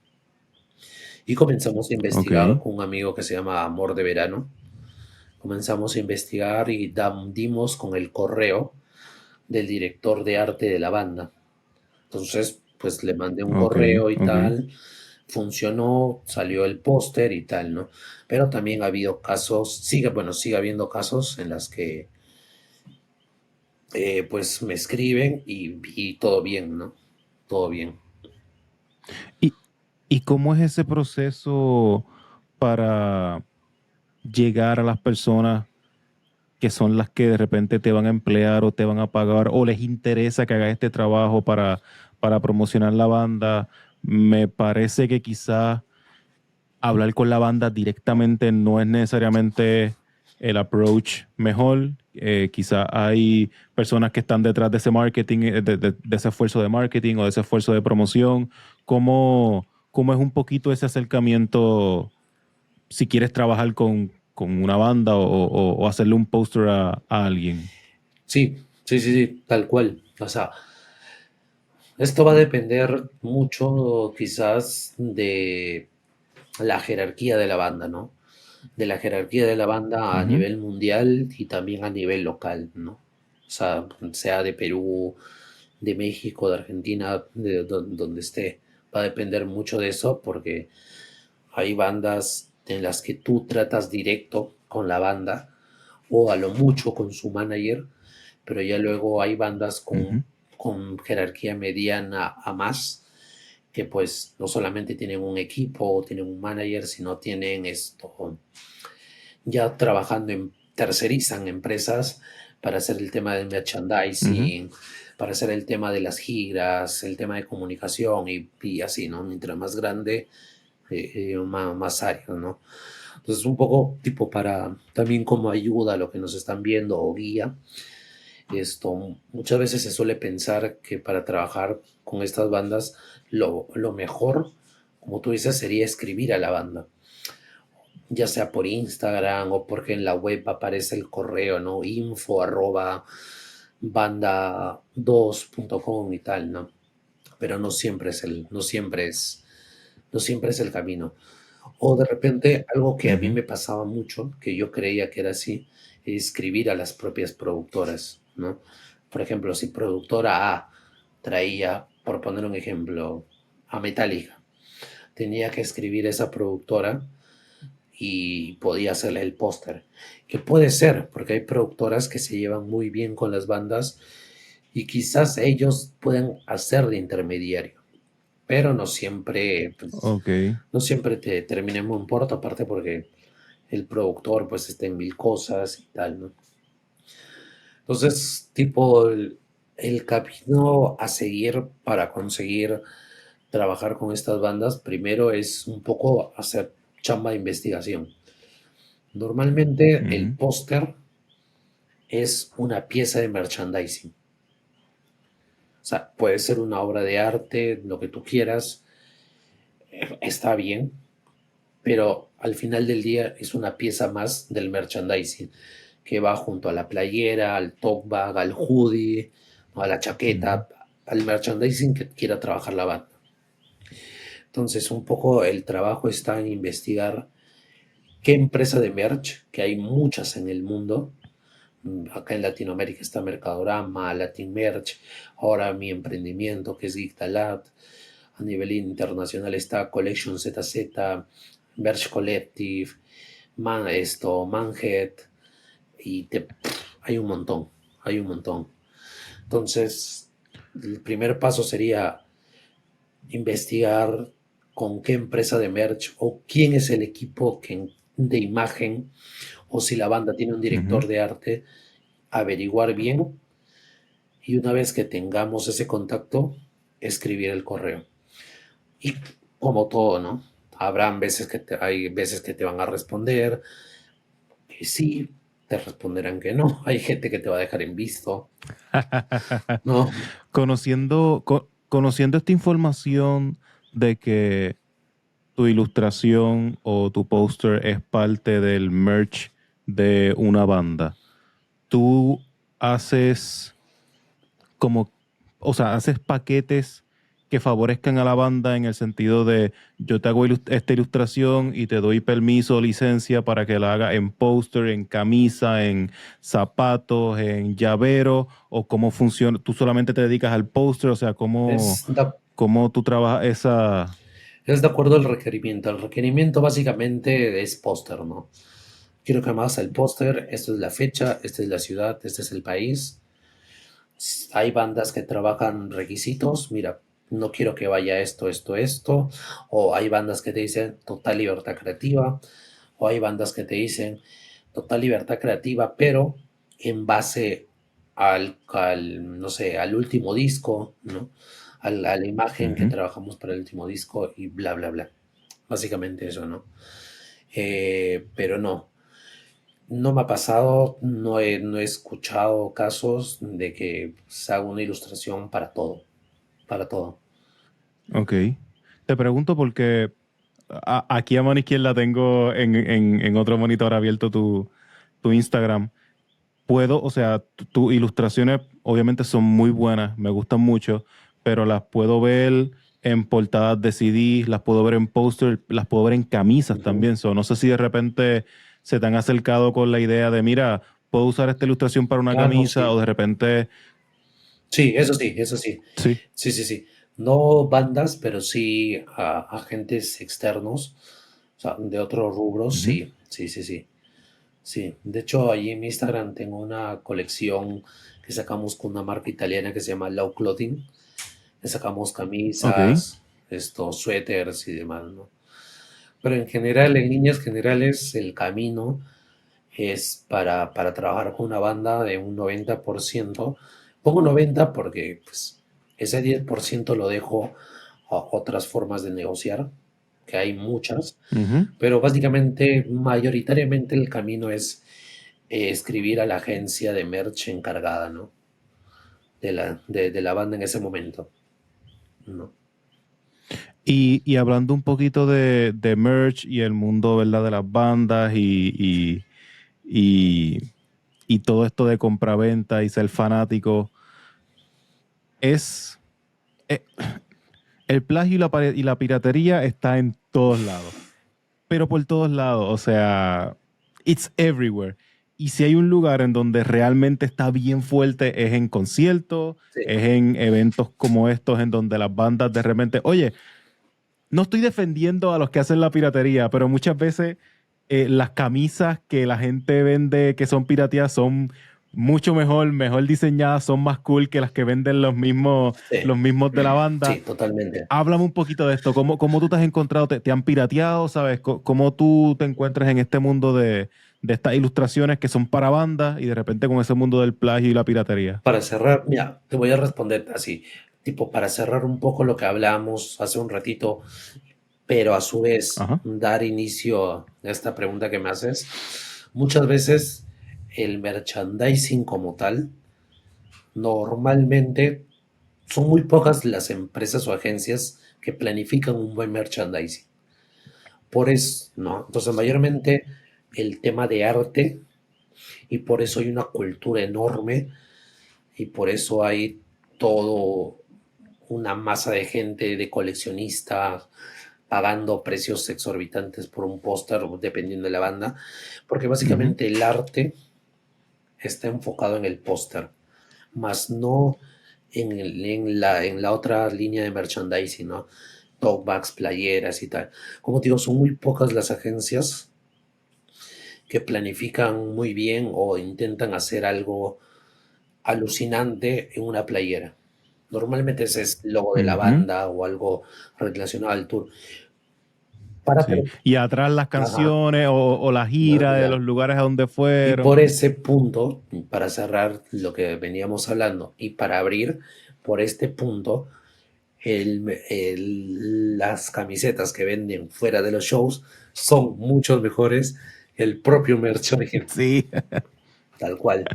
Y comenzamos a investigar ok, con un amigo que se llama Amor de Verano. Comenzamos a investigar y dimos con el correo del director de arte de la banda. Entonces, pues le mandé un ok, correo y ok. tal, funcionó, salió el póster y tal, ¿no? Pero también ha habido casos, sigue habiendo casos en las que pues me escriben y todo bien, ¿no? Todo bien. ¿Y, y cómo es ese proceso para llegar a las personas que son las que de repente te van a emplear o te van a pagar o les interesa que hagas este trabajo para promocionar la banda? Me parece que quizás hablar con la banda directamente no es necesariamente el approach mejor. Quizás hay personas que están detrás de ese marketing, de ese esfuerzo de marketing o de ese esfuerzo de promoción. ¿Cómo es un poquito ese acercamiento si quieres trabajar con una banda o hacerle un póster a alguien? Sí, sí, sí, sí, tal cual. O sea, esto va a depender mucho quizás de la jerarquía de la banda, ¿no? De la jerarquía de la banda a Ujú, nivel mundial y también a nivel local, ¿no? O sea de Perú, de México, de Argentina, donde esté. Va a depender mucho de eso porque hay bandas en las que tú tratas directo con la banda o a lo mucho con su manager, pero ya luego hay bandas ujú. con jerarquía mediana a más, que pues no solamente tienen un equipo o tienen un manager, sino tienen ya trabajando tercerizan empresas para hacer el tema del Ujú. merchandising, para hacer el tema de las giras, el tema de comunicación y así, ¿no? Mientras más grande, más áreas, ¿no? Entonces, un poco tipo para también como ayuda a lo que nos están viendo o guía. Muchas veces se suele pensar que para trabajar con estas bandas, lo mejor, como tú dices, sería escribir a la banda, ya sea por Instagram o porque en la web aparece el correo, ¿no? Info arroba banda2.com y tal, ¿no? Pero no siempre es el camino. O de repente, algo que a mí Ujú. me pasaba mucho, que yo creía que era así, es escribir a las propias productoras, ¿no? Por ejemplo, si productora A traía, por poner un ejemplo, a Metallica, tenía que escribir esa productora y podía hacerle el póster. Que puede ser, porque hay productoras que se llevan muy bien con las bandas y quizás ellos pueden hacer de intermediario, pero no siempre, pues, Ok. no siempre te terminemos en porto, aparte porque el productor pues está en mil cosas y tal, ¿no? Entonces, tipo, el camino a seguir para conseguir trabajar con estas bandas, primero es un poco hacer chamba de investigación. Normalmente el Ujú, póster es una pieza de merchandising. O sea, puede ser una obra de arte, lo que tú quieras, está bien, pero al final del día es una pieza más del merchandising que va junto a la playera, al top bag, al hoodie, a la ujú, chaqueta, al merchandising que quiera trabajar la banda. Entonces, un poco el trabajo está en investigar qué empresa de merch, que hay muchas en el mundo. Acá en Latinoamérica está Mercadorama, Latin Merch, ahora mi emprendimiento que es Geektalat. A nivel internacional está Collection ZZ, Merch Collective, Manhead, y hay un montón, hay un montón. Entonces, el primer paso sería investigar con qué empresa de merch o quién es el equipo de imagen o si la banda tiene un ujú. director de arte, averiguar bien y una vez que tengamos ese contacto, escribir el correo. Y como todo, ¿no? Hay veces que te van a responder que sí, te responderán que no. Hay gente que te va a dejar en visto, ¿no? Conociendo esta información de que tu ilustración o tu póster es parte del merch de una banda, tú haces como, o sea, haces paquetes que favorezcan a la banda en el sentido de yo te hago esta ilustración y te doy permiso o licencia para que la haga en póster, en camisa, en zapatos, en llavero, o cómo funciona, tú solamente te dedicas al póster, o sea, Es de, cómo tú trabajas esa... es de acuerdo al requerimiento. El requerimiento básicamente es póster, ¿no? Quiero que me hagas el póster, esta es la fecha, esta es la ciudad, este es el país. Hay bandas que trabajan requisitos, mira, no quiero que vaya esto, esto, esto, o hay bandas que te dicen total libertad creativa, o hay bandas que te dicen total libertad creativa, pero en base no sé, al último disco, ¿no? A la imagen que Ujú. trabajamos para el último disco y bla, bla, bla. Básicamente eso, ¿no? Pero no, no me ha pasado, no he escuchado casos de que se haga una ilustración para todo, para todo. Ok. Te pregunto porque aquí a mano izquierda tengo en otro monitor abierto tu Instagram. Puedo, o sea, tus ilustraciones obviamente son muy buenas, me gustan mucho, pero las puedo ver en portadas de CDs, las puedo ver en póster, las puedo ver en camisas Ujú. también. So, no sé si de repente se te han acercado con la idea de, mira, puedo usar esta ilustración para una Ah, no, camisa, sí. o de repente, Sí, eso sí, eso sí. sí. Sí, sí, sí. No bandas, pero sí agentes externos, o sea, de otros rubros, Ujú. sí, sí, sí, sí. Sí, de hecho, ahí en mi Instagram tengo una colección que sacamos con una marca italiana que se llama Low Clothing. Le sacamos Ok. camisas, estos suéteres y demás, ¿no? Pero en general, en líneas generales, el camino es para trabajar con una banda de un 90%. Pongo 90 porque pues, ese 10% lo dejo a otras formas de negociar, que hay muchas, Ujú. pero básicamente, mayoritariamente el camino es escribir a la agencia de merch encargada, ¿no? De la banda en ese momento, ¿no? Y hablando un poquito de merch y el mundo, ¿verdad? De las bandas y, y todo esto de compraventa y ser fanático, es... eh, el plagio y la piratería está en todos lados, pero por todos lados, o sea, it's everywhere. Y si hay un lugar en donde realmente está bien fuerte es en conciertos, Sí, es en eventos como estos en donde las bandas de repente, oye, no estoy defendiendo a los que hacen la piratería, pero muchas veces las camisas que la gente vende que son pirateadas son mucho mejor diseñadas, son más cool que las que venden sí, los mismos de la sí, banda. totalmente. Háblame un poquito de esto. Cómo tú te has encontrado? ¿Te han pirateado? ¿Sabes? ¿Cómo tú te encuentras en este mundo de estas ilustraciones que son para bandas y de repente con ese mundo del plagio y la piratería? Para cerrar, mira, te voy a responder así, tipo, para cerrar un poco lo que hablamos hace un ratito, pero a su vez Ajá. dar inicio a esta pregunta que me haces. Muchas veces el merchandising como tal, normalmente son muy pocas las empresas o agencias que planifican un buen merchandising. Por eso, ¿no? Entonces, mayormente el tema de arte, y por eso hay una cultura enorme, y por eso hay todo una masa de gente, de coleccionistas, pagando precios exorbitantes por un póster, dependiendo de la banda, porque Ujú. básicamente el arte está enfocado en el póster, más no en la otra línea de merchandising, ¿no? Tote bags, playeras y tal. Como te digo, son muy pocas las agencias que planifican muy bien o intentan hacer algo alucinante en una playera. Normalmente ese es el logo de la Ujú. banda o algo relacionado al tour. Para, Sí. Y atrás las ajá, canciones o la gira de ya. los lugares a donde Y fueron. por ese punto, para cerrar lo que veníamos hablando y para abrir, por este punto, las camisetas que venden fuera de los shows son mucho mejores que el propio merch original, Sí. tal cual.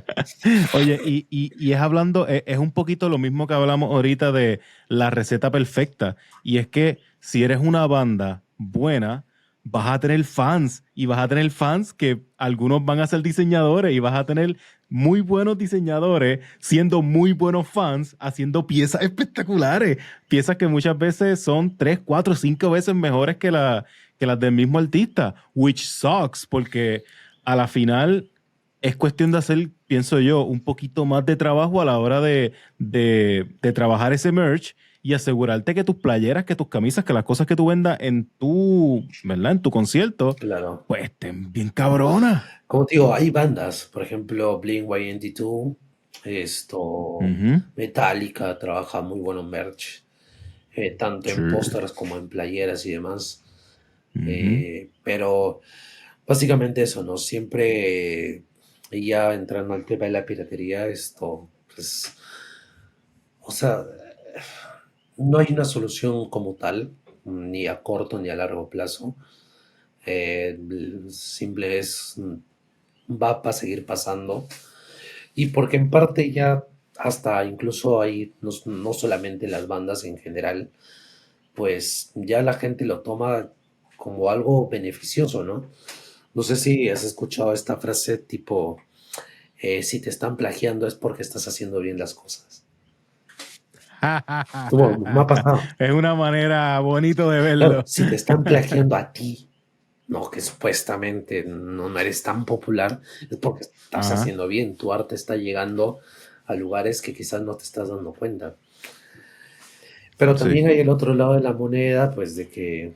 Oye, y es hablando, es un poquito lo mismo que hablamos ahorita de la receta perfecta. Y es que si eres una banda buena, vas a tener fans y vas a tener fans que algunos van a ser diseñadores y vas a tener muy buenos diseñadores siendo muy buenos fans haciendo piezas espectaculares, piezas que muchas veces son 3, 4, 5 veces mejores que las del mismo artista, which sucks porque a la final es cuestión de hacer, pienso yo, un poquito más de trabajo a la hora de trabajar ese merch y asegurarte que tus playeras, que tus camisas, que las cosas que tú vendas en tu, ¿verdad? En tu concierto, Claro. pues estén bien cabronas. Como te digo, hay bandas, por ejemplo, Blink-182, esto, Ujú. Metallica trabaja muy bueno en merch, tanto Sí. en pósters como en playeras y demás. Ujú. Pero básicamente eso, ¿no? Siempre, ya entrando al tema de la piratería, esto, pues, o sea, no hay una solución como tal, ni a corto ni a largo plazo. Simple es, va a seguir pasando. Y porque en parte ya hasta incluso hay, no, no solamente las bandas en general, pues ya la gente lo toma como algo beneficioso, ¿no? No sé si has escuchado esta frase tipo, si te están plagiando es porque estás haciendo bien las cosas. Como, me ha pasado. Es una manera bonito de Claro, verlo. si te están plagiando a ti, no, que supuestamente no eres tan popular, es porque estás Ajá, haciendo bien. Tu arte está llegando a lugares que quizás no te estás dando cuenta. Pero sí. también hay el otro lado de la moneda, pues de que,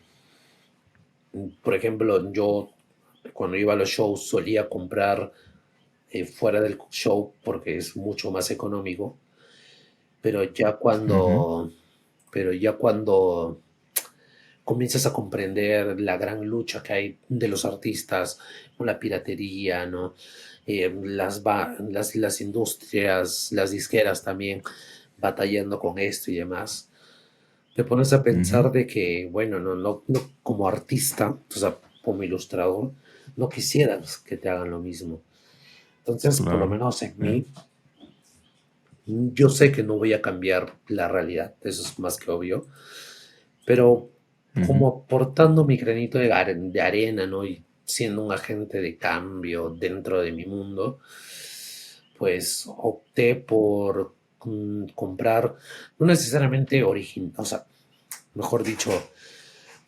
por ejemplo, yo cuando iba a los shows solía comprar fuera del show porque es mucho más económico, pero ya Ujú. cuando, pero ya cuando comienzas a comprender la gran lucha que hay de los artistas con la piratería, ¿no? Las industrias, las disqueras también batallando con esto y demás. Te pones a Ujú. pensar de que, bueno, no como artista, o sea, como ilustrador, no quisieras que te hagan lo mismo. Entonces, por lo Claro. menos en mí, yo sé que no voy a cambiar la realidad, eso es más que obvio, pero Ujú. como aportando mi granito de arena, ¿no? Y siendo un agente de cambio dentro de mi mundo, pues opté por comprar, no necesariamente original, o sea, mejor dicho,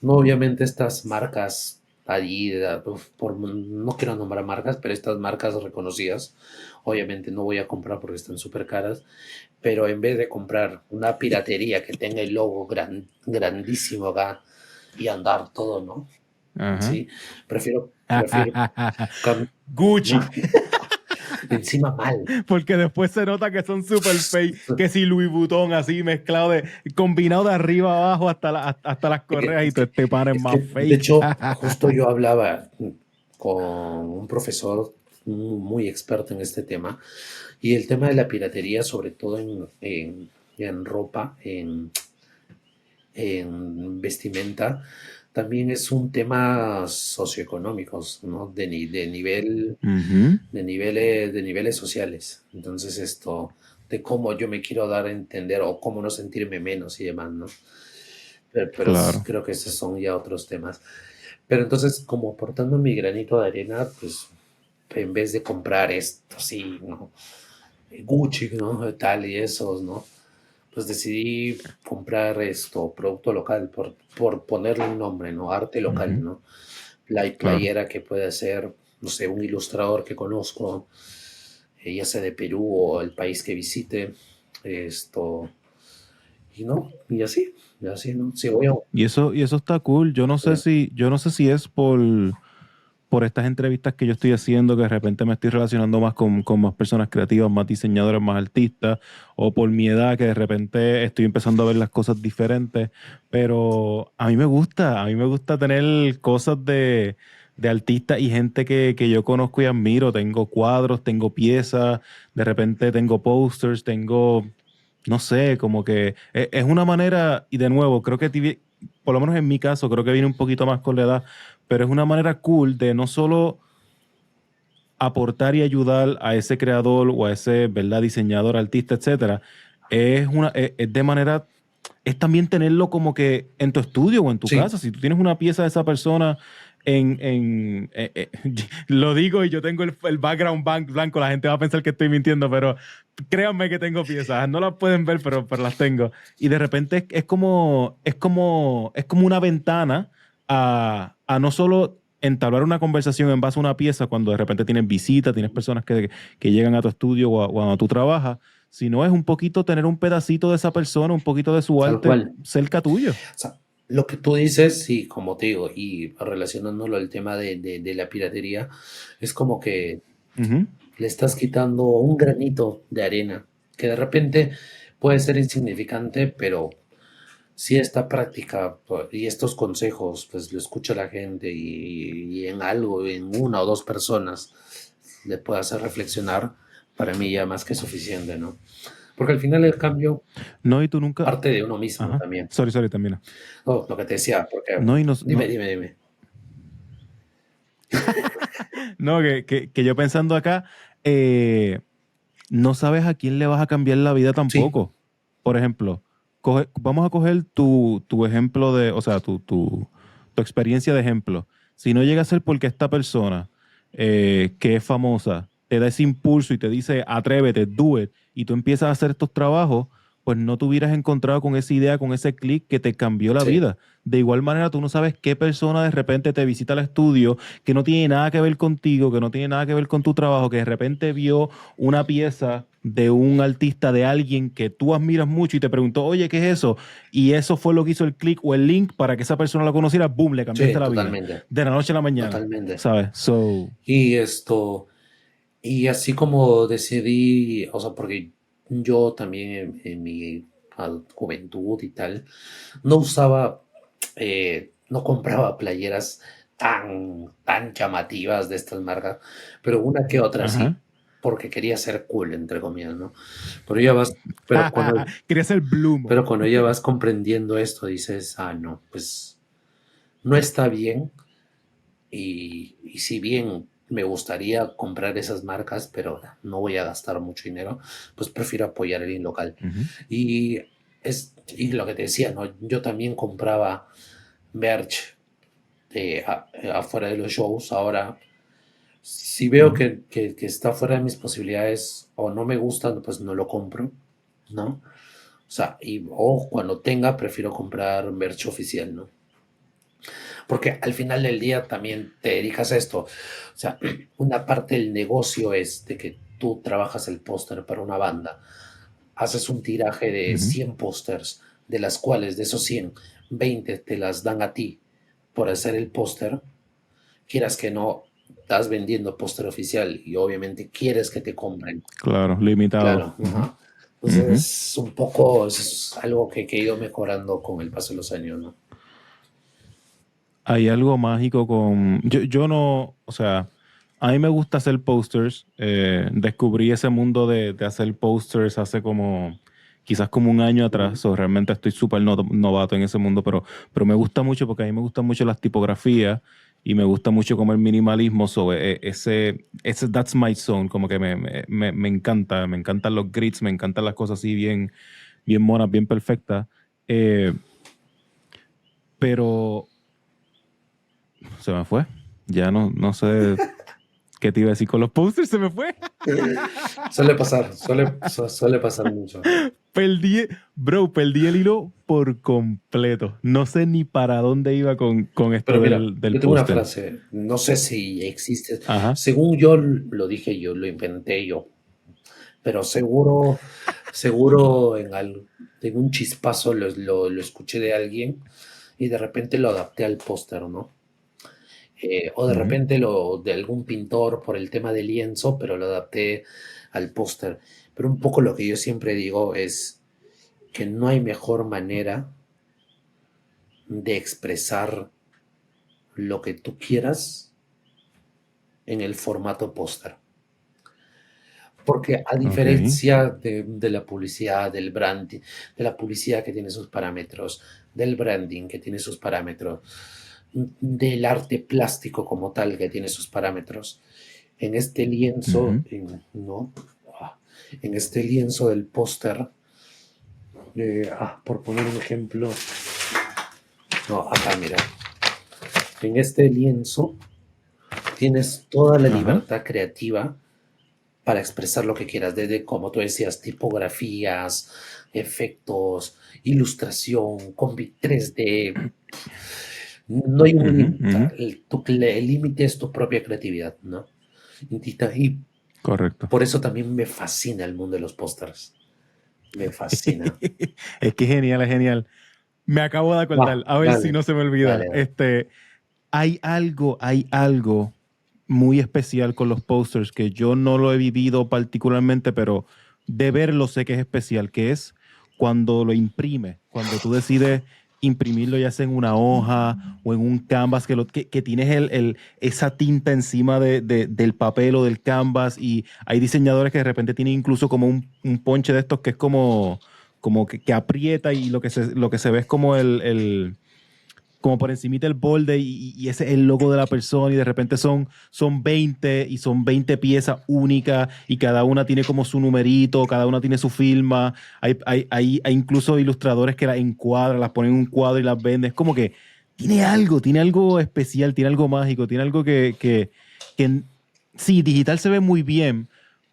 no obviamente estas marcas Adidas, no quiero nombrar marcas, pero estas marcas reconocidas, obviamente no voy a comprar porque están súper caras, pero en vez de comprar una piratería que tenga el logo grandísimo acá y andar todo, ¿no? Ajá. Sí, prefiero Gucci. no, encima mal. Porque después se nota que son super fake, que si Louis Vuitton así mezclado de, combinado de arriba abajo hasta las correas y todo este pan es Es más que, de fake. hecho, justo yo hablaba con un profesor muy experto en este tema. Y el tema de la piratería, sobre todo en ropa, en vestimenta, también es un tema socioeconómico, ¿no? De nivel, Ujú. de niveles sociales. Entonces esto, de cómo yo me quiero dar a entender o cómo no sentirme menos y demás, ¿no? Pero Claro. creo que esos son ya otros temas. Pero entonces, como aportando mi granito de arena, pues en vez de comprar esto, sí, ¿no? Gucci, ¿no? Tal y esos, ¿no? Pues decidí comprar esto, producto local, por ponerle un nombre, ¿no? Arte local, Ujú. ¿no? La Claro. playera que puede ser, no sé, un ilustrador que conozco, ya sea de Perú o el país que visite, esto, y no, y así, ¿no? Si voy a... Y eso está cool. Yo no sé si es por estas entrevistas que yo estoy haciendo, que de repente me estoy relacionando más con más personas creativas, más diseñadoras, más artistas, o por mi edad, que de repente estoy empezando a ver las cosas diferentes. Pero a mí me gusta tener cosas de artistas y gente que yo conozco y admiro. Tengo cuadros, tengo piezas, de repente tengo posters, tengo, no sé, como que es una manera, y de nuevo, creo que por lo menos en mi caso, creo que viene un poquito más con la edad, pero es una manera cool de no solo aportar y ayudar a ese creador o a ese, ¿verdad? Diseñador, artista, etcétera. Es de manera, es también tenerlo como que en tu estudio o en tu Sí, casa. Si tú tienes una pieza de esa persona lo digo y yo tengo el background blanco, la gente va a pensar que estoy mintiendo, pero créanme que tengo piezas, no las pueden ver, pero las tengo. Y de repente es como una ventana a no solo entablar una conversación en base a una pieza cuando de repente tienes visitas, tienes personas que llegan a tu estudio o a donde tú trabajas, sino es un poquito tener un pedacito de esa persona, un poquito de su tal arte cual. cerca tuyo. O sea, lo que tú dices, sí, como te digo, y relacionándolo al tema de la piratería, es como que Ujú. le estás quitando un granito de arena, que de repente puede ser insignificante, pero si esta práctica y estos consejos, pues lo escucha la gente y en algo, en una o dos personas, le puede hacer reflexionar, para mí ya más que suficiente, ¿no? Porque al final el cambio No, y tú nunca. parte de uno mismo Ajá. también. Sorry, termina. Oh, lo que te decía, porque... No, y Dime, dime, dime. no, que yo pensando acá, eh, no sabes a quién le vas a cambiar la vida Sí, tampoco. Por ejemplo, vamos a coger tu ejemplo de, o sea, tu experiencia de ejemplo. Si no llega a ser porque esta persona que es famosa te da ese impulso y te dice, atrévete, do it, y tú empiezas a hacer estos trabajos, pues no te hubieras encontrado con esa idea, con ese clic que te cambió la sí, vida. De igual manera, tú no sabes qué persona de repente te visita al estudio que no tiene nada que ver contigo, que no tiene nada que ver con tu trabajo, que de repente vio una pieza de un artista, de alguien que tú admiras mucho y te preguntó, oye, ¿qué es eso? Y eso fue lo que hizo el clic o el link para que esa persona lo conociera, boom, le cambiaste sí, la vida. totalmente, De la noche a la mañana, totalmente. ¿sabes? So, Y esto, y así como decidí, o sea, porque yo también en mi juventud y tal, no usaba, no compraba playeras tan llamativas de estas marcas, pero una que otra sí, ajá. porque quería ser cool, entre comillas, ¿no? Pero ya vas, pero cuando, Quería ser Blumo. pero cuando ya vas comprendiendo esto, dices, ah, no, pues no está bien. Y si bien me gustaría comprar esas marcas, pero no voy a gastar mucho dinero, pues prefiero apoyar el local. Ujú, Y y lo que te decía, ¿no? Yo también compraba merch afuera de los shows. Ahora, si veo ujú. que está fuera de mis posibilidades o no me gustan, pues no lo compro, ¿no? O sea, o cuando tenga, prefiero comprar merch oficial, ¿no? Porque al final del día también te dedicas a esto. O sea, una parte del negocio es de que tú trabajas el póster para una banda, haces un tiraje de Ujú. 100 pósters, de las cuales de esos 100 20 te las dan a ti por hacer el póster, quieras que no, estás vendiendo póster oficial y obviamente quieres que te compren. Claro, limitado. Claro, Ujú, ajá. ujú. Entonces, un poco, eso es algo que he ido mejorando con el paso de los años, ¿no? hay algo mágico con... Yo no, o sea, a mí me gusta hacer posters. Descubrí ese mundo de hacer posters hace como, quizás como un año Ujú. atrás, o realmente estoy súper novato en ese mundo, pero me gusta mucho porque a mí me gustan mucho las tipografías y me gusta mucho como el minimalismo, that's my zone, como que me encanta, me encantan los grids, me encantan las cosas así bien, bien monas, bien perfectas. Eh, pero se me fue. Ya no sé qué te iba a decir con los posters, se me fue. Suele pasar, suele pasar mucho. Perdí, bro, perdí el hilo por completo. No sé ni para dónde iba con Pero esto mira, del yo tengo una póster. frase, no sé si existe, Ajá. según yo lo dije yo, lo inventé yo, pero seguro en un chispazo lo escuché de alguien y de repente lo adapté al póster, ¿no? O de Ujú. repente lo de algún pintor por el tema del lienzo, pero lo adapté al póster. Pero un poco lo que yo siempre digo es que no hay mejor manera de expresar lo que tú quieras en el formato póster. Porque a Ok. diferencia de la publicidad, del branding, de la publicidad que tiene sus parámetros, del branding que tiene sus parámetros, del arte plástico como tal que tiene sus parámetros, en este lienzo, Ujú. ¿no? En este lienzo del póster, por poner un ejemplo, no, acá mira, en este lienzo tienes toda la Ajá. libertad creativa para expresar lo que quieras, desde, como tú decías, tipografías, efectos, ilustración, combi 3D. No hay un Ujú, límite. ujú. El límite es tu propia creatividad, ¿no? Y Correcto. por eso también me fascina el mundo de los pósters. Me fascina. Es que es genial, es genial. Me acabo de Va, acordar, a ver si dale, no se me olvida. dale, dale. Hay algo muy especial con los posters que yo no lo he vivido particularmente, pero de verlo sé que es especial, que es cuando lo imprime, cuando tú decides imprimirlo ya sea en una hoja o en un canvas, que tienes esa tinta encima del papel o del canvas y hay diseñadores que de repente tienen incluso como un ponche de estos que es como que aprieta y lo que se ve es como como por encimita el borde y ese es el logo de la persona y de repente son 20 y son 20 piezas únicas y cada una tiene como su numerito, cada una tiene su firma. Hay incluso ilustradores que las encuadran, las ponen en un cuadro y las venden. Es como que tiene algo especial, tiene algo mágico, tiene algo que sí, digital se ve muy bien,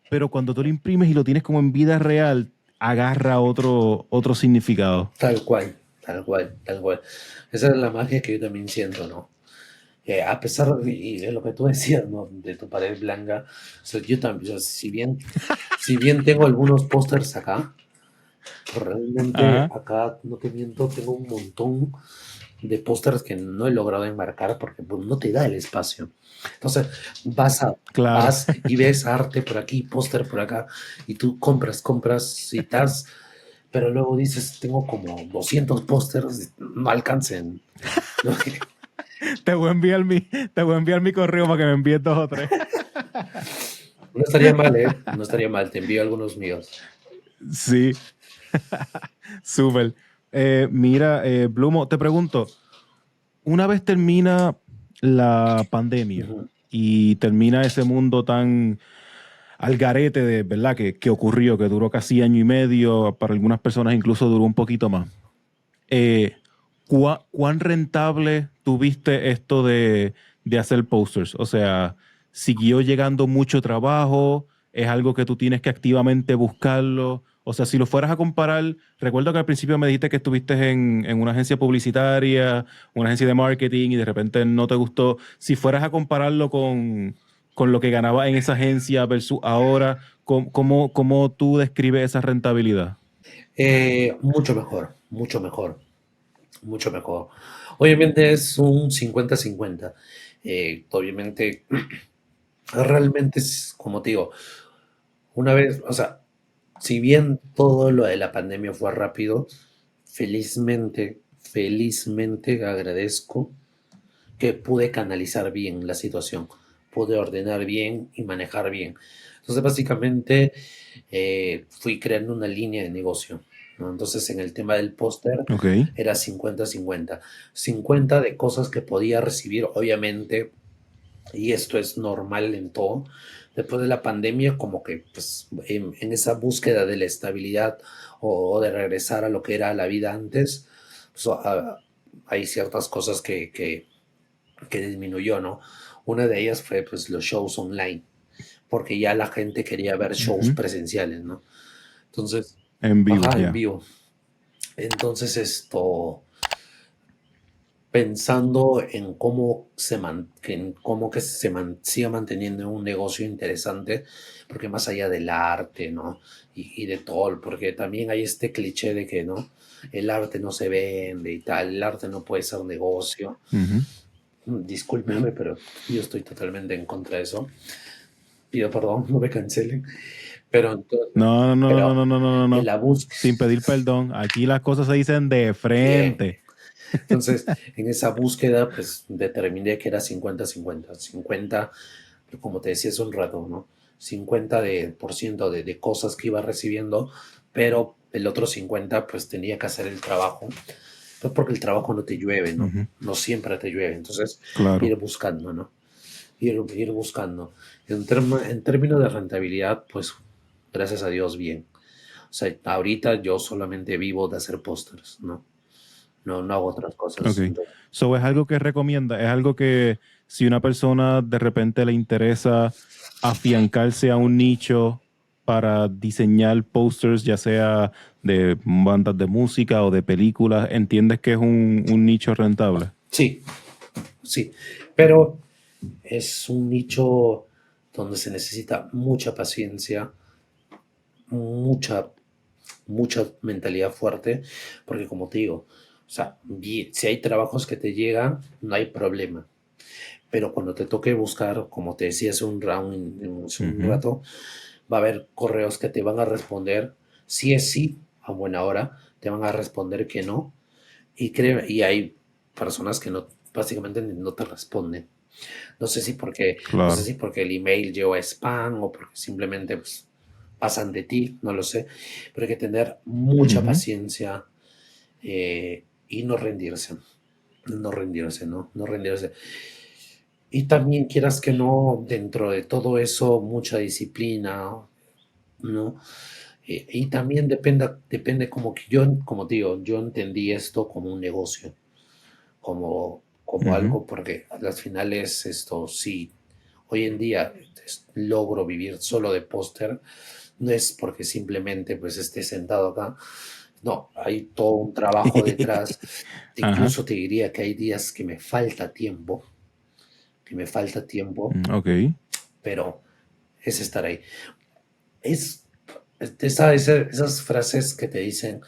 pero cuando tú lo imprimes y lo tienes como en vida real, agarra otro significado. Tal cual, tal cual, tal cual. Esa es la magia que yo también siento, ¿no? A pesar de lo que tú decías, ¿no? De tu pared blanca, o sea, yo también, o sea, si bien tengo algunos pósters acá, realmente Ajá, acá, no te miento, tengo un montón de pósters que no he logrado enmarcar porque pues, no te da el espacio. Entonces, claro. vas y ves arte por aquí, póster por acá, y tú compras, citas, pero luego dices, tengo como 200 pósters, no alcancen. ¿No? Te voy a enviar mi correo para que me envíes dos o tres. No estaría mal, ¿eh? No estaría mal, te envío algunos míos. Sí, súper. Mira, Blumo, te pregunto, una vez termina la pandemia Ujú. y termina ese mundo tan al garete de, ¿verdad? Que ocurrió, que duró casi año y medio, para algunas personas incluso duró un poquito más. eh, ¿Cuán rentable tuviste esto de hacer posters? O sea, ¿siguió llegando mucho trabajo? ¿Es algo que tú tienes que activamente buscarlo? O sea, si lo fueras a comparar, recuerdo que al principio me dijiste que estuviste en una agencia publicitaria, una agencia de marketing y de repente no te gustó. Si fueras a compararlo con lo que ganaba en esa agencia versus ahora, ¿cómo tú describes esa rentabilidad? Mucho mejor, mucho mejor, mucho mejor. Obviamente es un 50-50. Obviamente, realmente es como te digo, una vez, o sea, si bien todo lo de la pandemia fue rápido, felizmente agradezco que pude canalizar bien la situación, pude ordenar bien y manejar bien. Entonces, básicamente, fui creando una línea de negocio, ¿no? Entonces, en el tema del póster Ok. era 50-50. 50 de cosas que podía recibir, obviamente, y esto es normal en todo. Después de la pandemia, como que pues, en esa búsqueda de la estabilidad o de regresar a lo que era la vida antes, pues, hay ciertas cosas que disminuyó, ¿no? Una de ellas fue pues los shows online, porque ya la gente quería ver shows Ujú. presenciales, ¿no? Entonces, En vivo, ajá, en ya. vivo. Entonces pensando en cómo en cómo que siga manteniendo un negocio interesante, porque más allá del arte, ¿no? Y de todo, porque también hay este cliché de que, ¿no? El arte no se vende y tal, el arte no puede ser negocio. Ujú. Discúlpeme, pero yo estoy totalmente en contra de eso. Pido perdón, no me cancelen. Pero, No, no, no, no, pero no, no, no, no, en no. la búsqueda, Sin pedir perdón. Aquí las cosas se dicen de bien, frente. bien. Entonces, en esa búsqueda, pues determiné que era 50-50. 50, como te decía hace un rato, ¿no? 50 por ciento de cosas que iba recibiendo, pero el otro 50 pues tenía que hacer el trabajo, pues porque el trabajo no te llueve, ¿no? Ujú. No siempre te llueve. Entonces, ir Claro. buscando, ¿no? Ir buscando. En términos de rentabilidad, pues gracias a Dios, bien. O sea, ahorita yo solamente vivo de hacer pósters, ¿no? No, no hago otras Ok. cosas. Entonces, So, es algo que recomienda, es algo que si una persona de repente le interesa afiancarse a un nicho para diseñar posters, ya sea de bandas de música o de películas, ¿entiendes que es un nicho rentable? sí, sí, pero es un nicho donde se necesita mucha paciencia, mucha, mucha mentalidad fuerte, porque como te digo, o sea, si hay trabajos que te llegan, no hay problema. Pero cuando te toque buscar, como te decía hace un Ujú. rato, va a haber correos que te van a responder sí es sí, a buena hora, te van a responder que no, y créeme, y hay personas que no, básicamente no te responden. No sé Claro. si porque el email llegó a spam o porque simplemente pues, pasan de ti, no lo sé, pero hay que tener mucha Ujú. paciencia y no rendirse, no rendirse, ¿no? No rendirse. Y también quieras que no, dentro de todo eso, mucha disciplina, ¿no? Y también depende como que yo, como digo, yo entendí esto como un negocio, como Ujú. algo, porque a las finales esto sí, hoy en día logro vivir solo de póster, no es porque simplemente pues esté sentado acá, no, hay todo un trabajo detrás, Ajá. incluso te diría que hay días que me falta tiempo, Ok. pero es estar ahí. Es esas frases que te dicen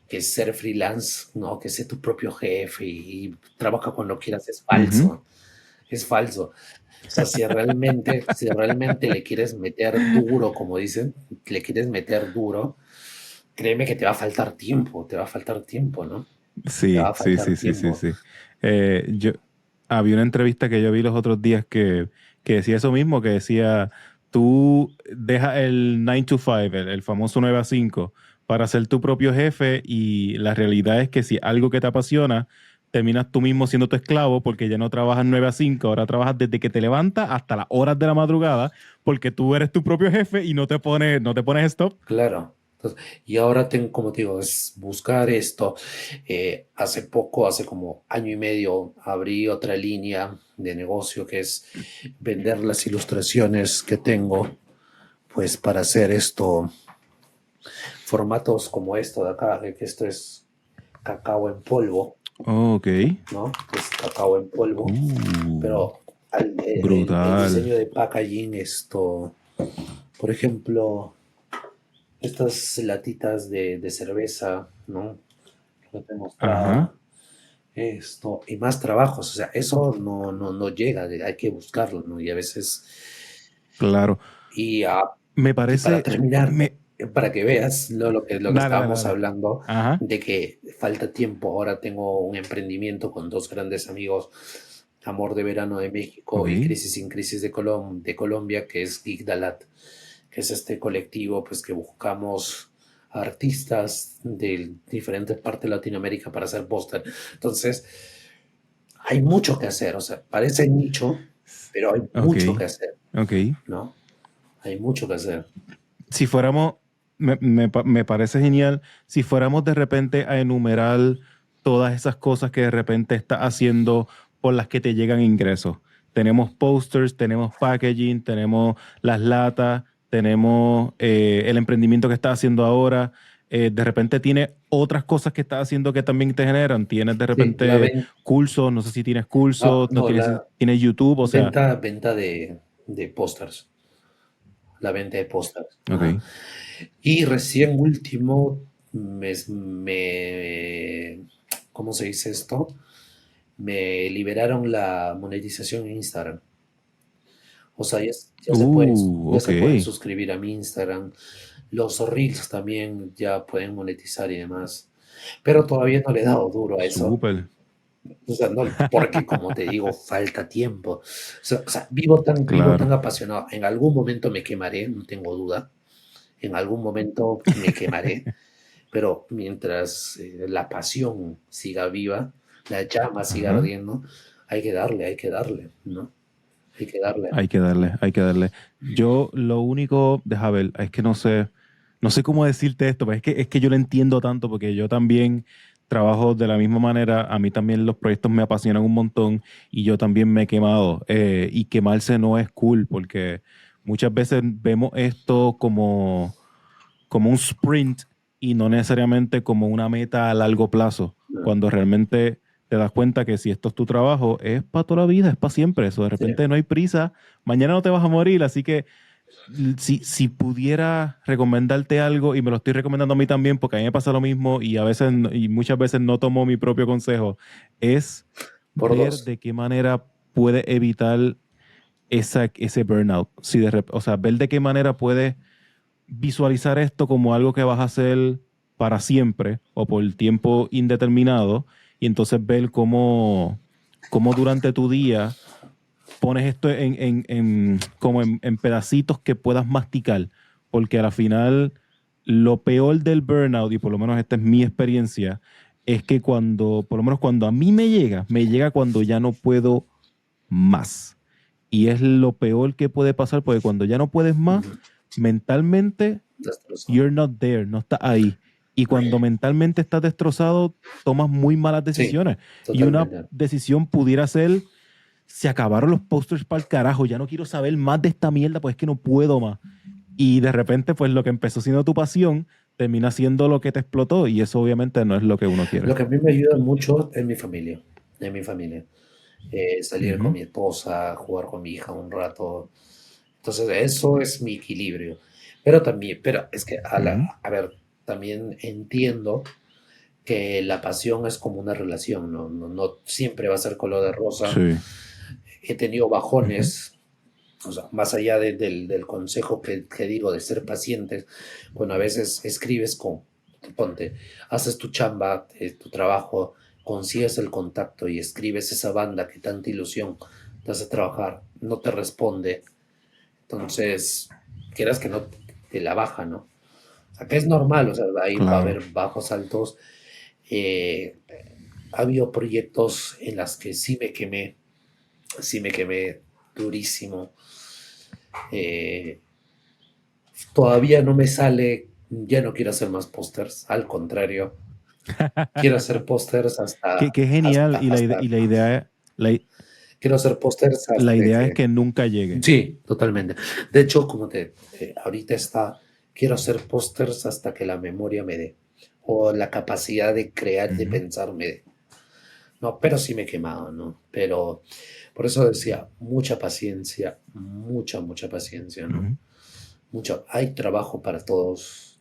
que ser freelance, ¿no? Que sé tu propio jefe y trabaja cuando quieras es Ujú. falso. Es falso. O sea, si realmente le quieres meter duro, como dicen, le quieres meter duro, créeme que te va a faltar tiempo, te va a faltar tiempo, ¿no? Te va Sí, a sí, faltar sí, sí, sí, tiempo. sí. Yo había una entrevista que yo vi los otros días que decía eso mismo, que decía, tú deja el 9 to 5, el famoso 9 a 5, para ser tu propio jefe y la realidad es que si algo que te apasiona, terminas tú mismo siendo tu esclavo porque ya no trabajas 9 a 5, ahora trabajas desde que te levantas hasta las horas de la madrugada porque tú eres tu propio jefe y no te pones stop. Claro. Entonces, y ahora tengo, como te digo, es buscar esto. Hace poco, hace como año y medio, abrí otra línea de negocio que es vender las ilustraciones que tengo, pues para hacer esto, formatos como esto de acá, que esto es cacao en polvo, Ok. ¿no? Es cacao en polvo, Uh, pero el brutal. diseño de packaging, esto, por ejemplo, estas latitas de cerveza, ¿no? Que te Ajá. mostraba esto y más trabajos, o sea, eso no llega, hay que buscarlo, ¿no? Y a veces, Claro, y, ah, me y para parece, terminar, me, para que veas lo que dale, dale, estábamos dale. hablando, Ajá. de que falta tiempo, ahora tengo un emprendimiento con dos grandes amigos Amor de Verano de México y Ok. Crisis sin Crisis de Colombia, que es Geek Dalat, que es este colectivo pues que buscamos artistas de diferentes partes de Latinoamérica para hacer póster. Entonces, hay mucho que hacer, o sea, parece nicho, pero hay Ok. mucho que hacer, Ok. ¿no? Hay mucho que hacer. Si fuéramos, me parece genial, si fuéramos de repente a enumerar todas esas cosas que de repente estás haciendo por las que te llegan ingresos. Tenemos posters, tenemos packaging, tenemos las latas, tenemos el emprendimiento que estás haciendo ahora. De repente tienes otras cosas que estás haciendo que también te generan. Tienes de Sí, la repente cursos, no sé si tienes ah, cursos, no no, tienes, la tienes YouTube, o sea, venta de pósters, la venta de pósters. Ajá. ok. Y recién último, me, ¿cómo se dice esto? Me liberaron la monetización en Instagram. O sea, ya Ok. se pueden suscribir a mi Instagram. Los Reels también ya pueden monetizar y demás. Pero todavía no le he dado duro a eso. Súper. O sea, no, porque como te digo, falta tiempo. O sea, vivo tan Claro. apasionado. En algún momento me quemaré, no tengo duda. En algún momento me quemaré. Pero mientras la pasión siga viva, la llama siga Ajá. ardiendo, hay que darle, ¿no? Hay que darle. Hay que darle, hay que darle. Yo lo único, deja ver, es que no sé cómo decirte esto, pero es que yo lo entiendo tanto porque yo también trabajo de la misma manera. A mí también los proyectos me apasionan un montón y yo también me he quemado. Y quemarse no es cool porque muchas veces vemos esto como un sprint y no necesariamente como una meta a largo plazo, ¿No? cuando realmente te das cuenta que si esto es tu trabajo, es para toda la vida, es para siempre. Eso de Sí, repente no hay prisa, mañana no te vas a morir, así que si pudiera recomendarte algo, y me lo estoy recomendando a mí también, porque a mí me pasa lo mismo y a veces y muchas veces no tomo mi propio consejo, es por ver dos. de qué manera puede evitar ese burnout. O sea, ver de qué manera puedes visualizar esto como algo que vas a hacer para siempre o por tiempo indeterminado y entonces ver cómo durante tu día pones esto como en pedacitos que puedas masticar, porque a la final lo peor del burnout, y por lo menos esta es mi experiencia, es que por lo menos cuando a mí me llega cuando ya no puedo más. Y es lo peor que puede pasar, porque cuando ya no puedes más, Ujú. mentalmente Destrozado. you're not there, no estás ahí. Y cuando mentalmente estás destrozado, tomas muy malas Sí, decisiones. Y una totalmente. decisión pudiera ser, se acabaron los posters para el carajo, ya no quiero saber más de esta mierda, pues es que no puedo más. Y de repente, pues lo que empezó siendo tu pasión, termina siendo lo que te explotó. Y eso obviamente no es lo que uno quiere. Lo que a mí me ayuda mucho es mi familia. En mi familia. Salir con Ujú, mi esposa, jugar con mi hija un rato. Entonces, eso es mi equilibrio. Pero es que, ujú. a ver, también entiendo que la pasión es como una relación, ¿no? No siempre va a ser color de rosa. Sí. He tenido Ujú, bajones, o sea, más allá del consejo que digo de ser pacientes, bueno, a veces escribes ponte, haces tu chamba, tu trabajo, consigues el contacto y escribes esa banda que tanta ilusión te hace trabajar, no te responde, entonces, quieras que no, te la baja, ¿no? O sea, que es normal, o sea, ahí va a haber claro. bajos, altos. Eh, ha habido proyectos en las que sí me quemé durísimo. Eh, Todavía no me sale, ya no quiero hacer más pósters, al contrario, quiero hacer pósters Qué genial. Y quiero hacer pósters la hasta idea es que, que nunca llegue. sí, totalmente. De hecho, ahorita está, quiero hacer pósters hasta que la memoria me dé, o la capacidad de crear, de Ujú, pensar me dé. No, pero sí me he quemado, ¿no? Pero por eso decía, mucha paciencia, mucha paciencia, ¿no? ujú. Hay trabajo para todos,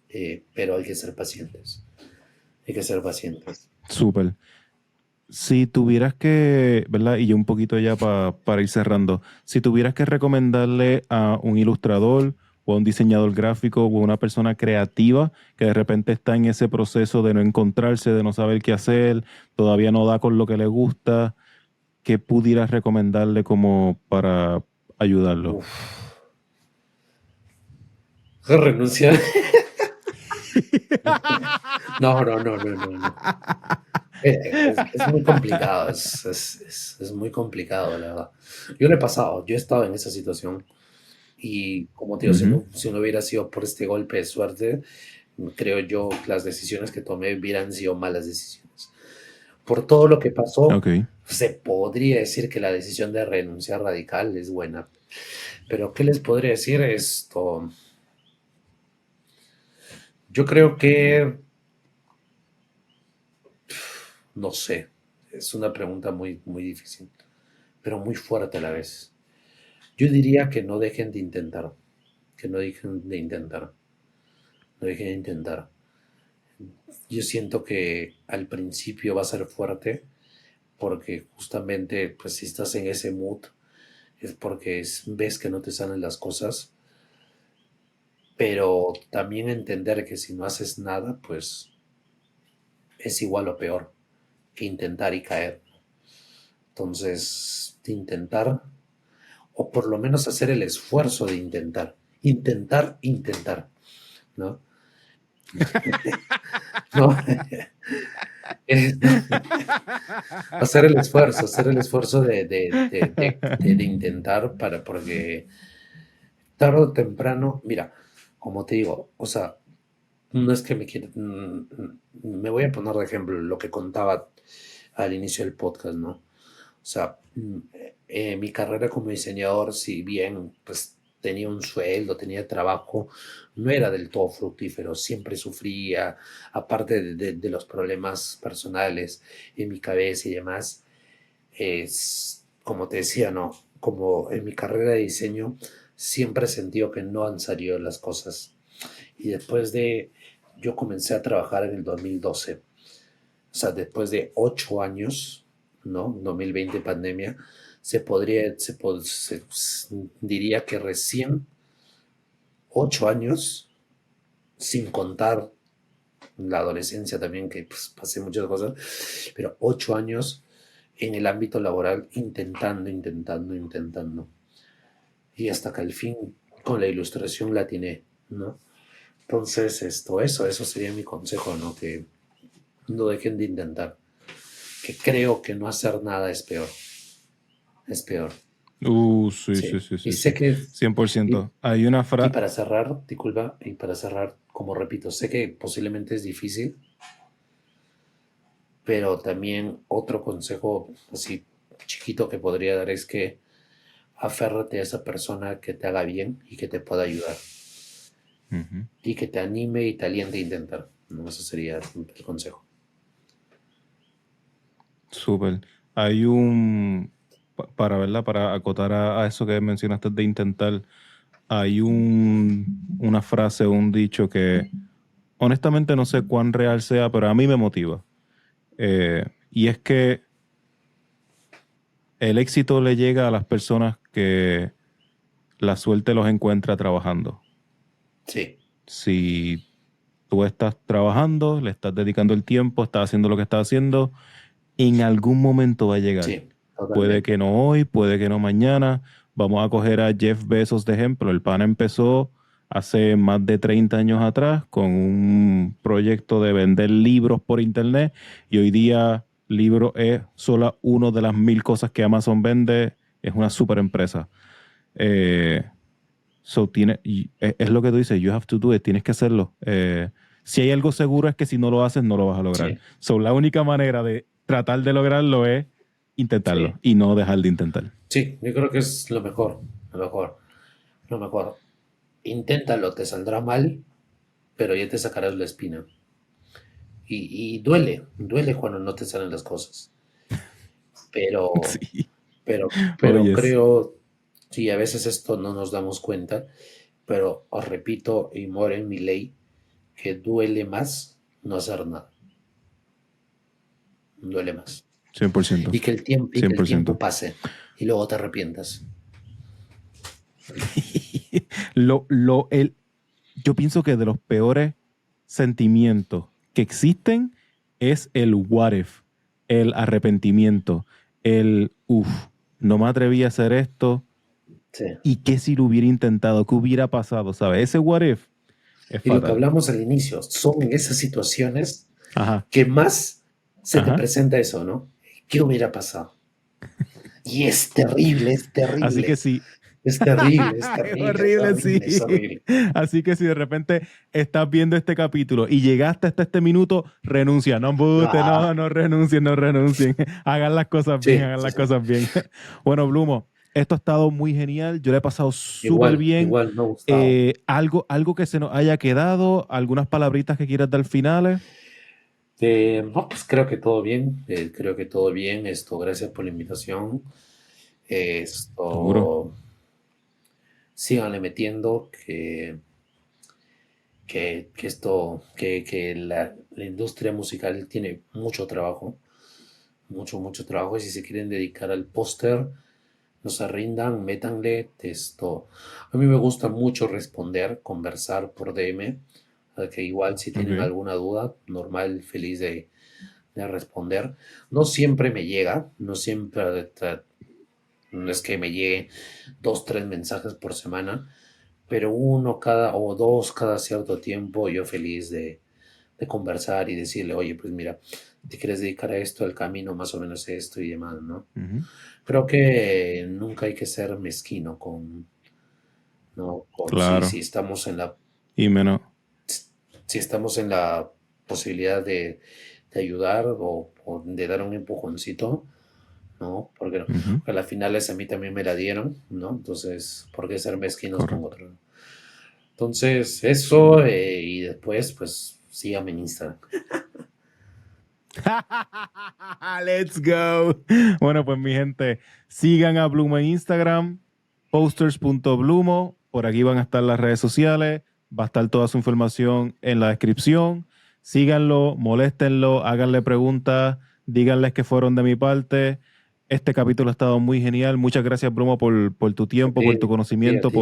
pero hay que ser pacientes. Hay que ser pacientes. Súper. Si tuvieras que, ¿verdad? Y yo un poquito ya para ir cerrando, si tuvieras que recomendarle a un ilustrador o a un diseñador gráfico o a una persona creativa que de repente está en ese proceso de no encontrarse, de no saber qué hacer, todavía no da con lo que le gusta, ¿qué pudieras recomendarle como para ayudarlo? Uf. Renunciar. No, no, no, no, no, no. Es muy complicado, es muy complicado, la verdad. Yo lo he pasado, yo he estado en esa situación y como te digo, Ujú. si no hubiera sido por este golpe de suerte, creo yo que las decisiones que tomé hubieran sido malas decisiones. Por todo lo que pasó, Ok. se podría decir que la decisión de renunciar radical es buena. Pero ¿qué les podría decir esto? Yo creo que, no sé, es una pregunta muy, muy difícil, pero muy fuerte a la vez. Yo diría que no dejen de intentar, que no dejen de intentar, no dejen de intentar. Yo siento que al principio va a ser fuerte porque justamente, pues si estás en ese mood, es porque ves que no te salen las cosas, pero también entender que si no haces nada, pues es igual o peor que intentar y caer. Entonces, de intentar, o por lo menos hacer el esfuerzo de intentar, intentar, ¿no? No, hacer el esfuerzo de intentar porque tarde o temprano, mira, como te digo, o sea, no es que me voy a poner de ejemplo lo que contaba al inicio del podcast, ¿no? O sea, mi carrera como diseñador, si bien pues tenía un sueldo, tenía trabajo, no era del todo fructífero, siempre sufría, aparte de los problemas personales en mi cabeza y demás, es, como te decía, ¿no? Como en mi carrera de diseño, siempre he sentido que no han salido las cosas. Y después de, yo comencé a trabajar en el 2012, o sea, después de 8 años, ¿no? 2020 pandemia, diría que recién 8 años, sin contar la adolescencia también, que pues, pasé muchas cosas, pero 8 años en el ámbito laboral intentando. Y hasta que al fin con la ilustración la atiné, ¿no? Entonces, eso sería mi consejo, ¿no? Que no dejen de intentar. Que creo que no hacer nada es peor. Es peor. Sí, sí, Sí. sí, Y sí, sé sí. que, y, 100%. Hay una y frase. para cerrar, disculpa, y para cerrar, como repito, sé que posiblemente es difícil, pero también otro consejo así chiquito que podría dar es que aférrate a esa persona que te haga bien y que te pueda ayudar y que te anime y te aliente a intentar. ¿No? Ese sería el consejo. Súper. Hay un, para verla, para acotar a eso que mencionaste de intentar, hay una frase, un dicho que honestamente no sé cuán real sea, pero a mí me motiva. Y es que el éxito le llega a las personas que la suerte los encuentra trabajando. Sí, Si tú estás trabajando, le estás dedicando el tiempo, estás haciendo lo que estás haciendo, en algún momento va a llegar. sí, Puede que totalmente. no hoy, puede que no mañana. Vamos a coger a Jeff Bezos de ejemplo. El pana empezó hace más de 30 años atrás con un proyecto de vender libros por internet y hoy día libro es solo una de las 1000 cosas que Amazon vende. Es una super empresa. Eh, es lo que tú dices, you have to do it, tienes que hacerlo. Si hay algo seguro es que si no lo haces no lo vas a lograr. Sí, La única manera de tratar de lograrlo es intentarlo sí, y no dejar de intentar. sí, yo creo que es lo mejor, lo mejor, lo mejor. Inténtalo, te saldrá mal, pero ya te sacarás la espina. Y duele cuando no te salen las cosas. Pero, Sí. Oh, pero yes. creo, sí, a veces esto no nos damos cuenta, pero os repito y muere en mi ley que duele más no hacer nada, duele más. 100%. Y que el tiempo 100%. pase y luego te arrepientas. Lo, lo, el, yo pienso que de los peores sentimientos que existen es el what if, el arrepentimiento, el uff, no me atreví a hacer esto. Sí. ¿Y qué si lo hubiera intentado? ¿Qué hubiera pasado? ¿Sabes? Ese what if es Y lo que fatal. hablamos al inicio, son en esas situaciones Ajá, que más se te ajá. presenta eso, ¿no? ¿Qué hubiera pasado? Y es terrible, es Así que terrible. sí. Es terrible, es Es terrible, es horrible, sí. horrible, es horrible. Así que si de repente estás viendo este capítulo y llegaste hasta este minuto, renuncia. No, embute, Ah, no renuncien, no renuncien. Hagan las cosas bien, sí, hagan sí, las sí. cosas bien. Bueno, Blumo, esto ha estado muy genial. Yo le he pasado súper Igual, bien. igual, me ha gustado. Algo que se nos haya quedado, algunas palabritas que quieras dar finales. No, pues creo que todo bien, creo que todo bien. Gracias por la invitación. Seguro. Esto, síganle metiendo, que la industria musical tiene mucho trabajo, mucho trabajo. Y si se quieren dedicar al póster, no se rindan, métanle esto. A mí me gusta mucho responder, conversar por DM, que igual si tienen Ok. alguna duda, normal, feliz de responder. No siempre me llega, no siempre, no es que me llegue 2, 3 mensajes por semana, pero uno cada o dos cada cierto tiempo, yo feliz de conversar y decirle, oye, pues mira, te quieres dedicar a esto, el camino más o menos esto y demás, ¿no? Ujú. Creo que nunca hay que ser mezquino ¿no? Claro. Si estamos en Y menos. si estamos en la posibilidad de ayudar o de dar un empujoncito, ¿no? Ujú. Porque a las finales a mí también me la dieron, ¿no? Entonces, ¿por qué ser mezquinos con Correcto. otros? Entonces, eso, y después, pues, síganme en Instagram. Let's go. Bueno, pues mi gente, sigan a Blumo en Instagram, posters.blumo. Por aquí van a estar las redes sociales. Va a estar toda su información en la descripción. Síganlo, moléstenlo, háganle preguntas, díganles que fueron de mi parte. Este capítulo ha estado muy genial. Muchas gracias, Blumo, por tu A tiempo, ti, por tu a conocimiento, ti.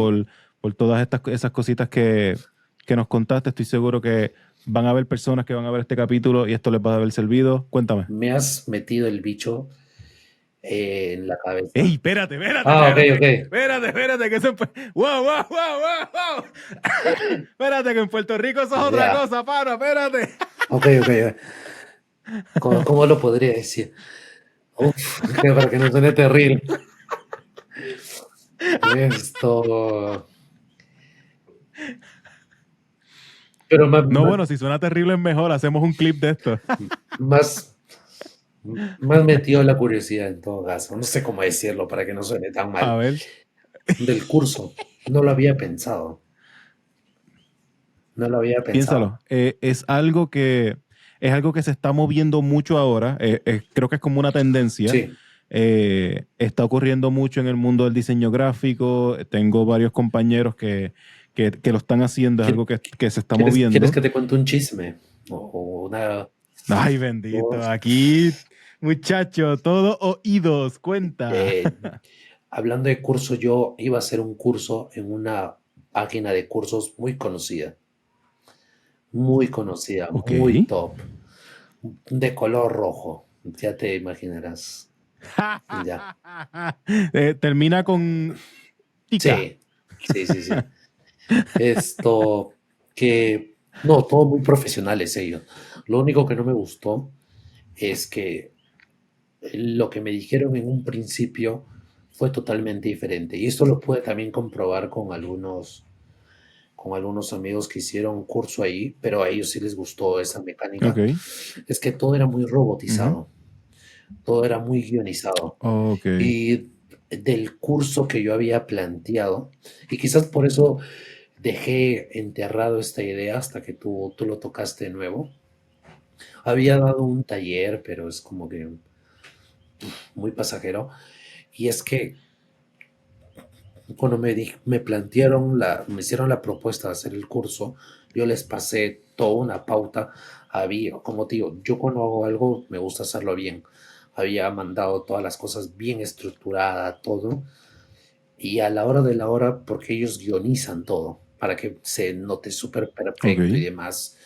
por todas esas cositas que nos contaste. Estoy seguro que van a haber personas que van a ver este capítulo y esto les va a haber servido. Cuéntame. Me has metido el bicho en la ¡Ey, cabeza. espérate, espérate, Ah, ok, espérate! ok. Espérate, que eso fue... ¡Wow, wow, wow, wow, wow! Espérate, que en Puerto Rico eso es otra Ya. cosa, pana, espérate. Ok, ok. ¿Cómo lo podría decir? Uf, que para que no suene terrible. Esto. Pero No, bueno, si suena terrible es mejor, hacemos un clip de esto. más, más metido la curiosidad en todo caso. No sé cómo decirlo para que no suene tan A mal. ver, Del curso. No lo había pensado. No lo había pensado. piénsalo. Es algo que se está moviendo mucho ahora. Creo que es como una tendencia. Sí. Está ocurriendo mucho en el mundo del diseño gráfico. Tengo varios compañeros que lo están haciendo. Es algo que se está ¿Quieres moviendo. que te cuente un chisme? O una. Ay, o- bendito. Aquí, muchacho, todo oídos. Cuenta. eh, hablando de curso, yo iba a hacer un curso en una página de cursos muy conocida, Ok. muy top, de color rojo. Ya te imaginarás. Ya. Termina con tica. Sí, sí. Esto que, no, todo muy profesionales ellos. Lo único que no me gustó es que lo que me dijeron en un principio fue totalmente diferente. Y esto lo pude también comprobar con algunos amigos que hicieron un curso ahí, pero a ellos sí les gustó esa mecánica. Ok. Es que todo era muy Ujú. robotizado, todo era muy guionizado. Ok. Y del curso que yo había planteado, y quizás por eso dejé enterrado esta idea hasta que tú lo tocaste de nuevo. Había dado un taller, pero es como que muy pasajero. Y es que cuando me plantearon me hicieron la propuesta de hacer el curso, yo les pasé toda una pauta. Había, como te digo, yo cuando hago algo me gusta hacerlo bien. Había mandado todas las cosas bien estructurada, todo. Y a la hora de la hora, porque ellos guionizan todo para que se note súper perfecto Ok. y demás,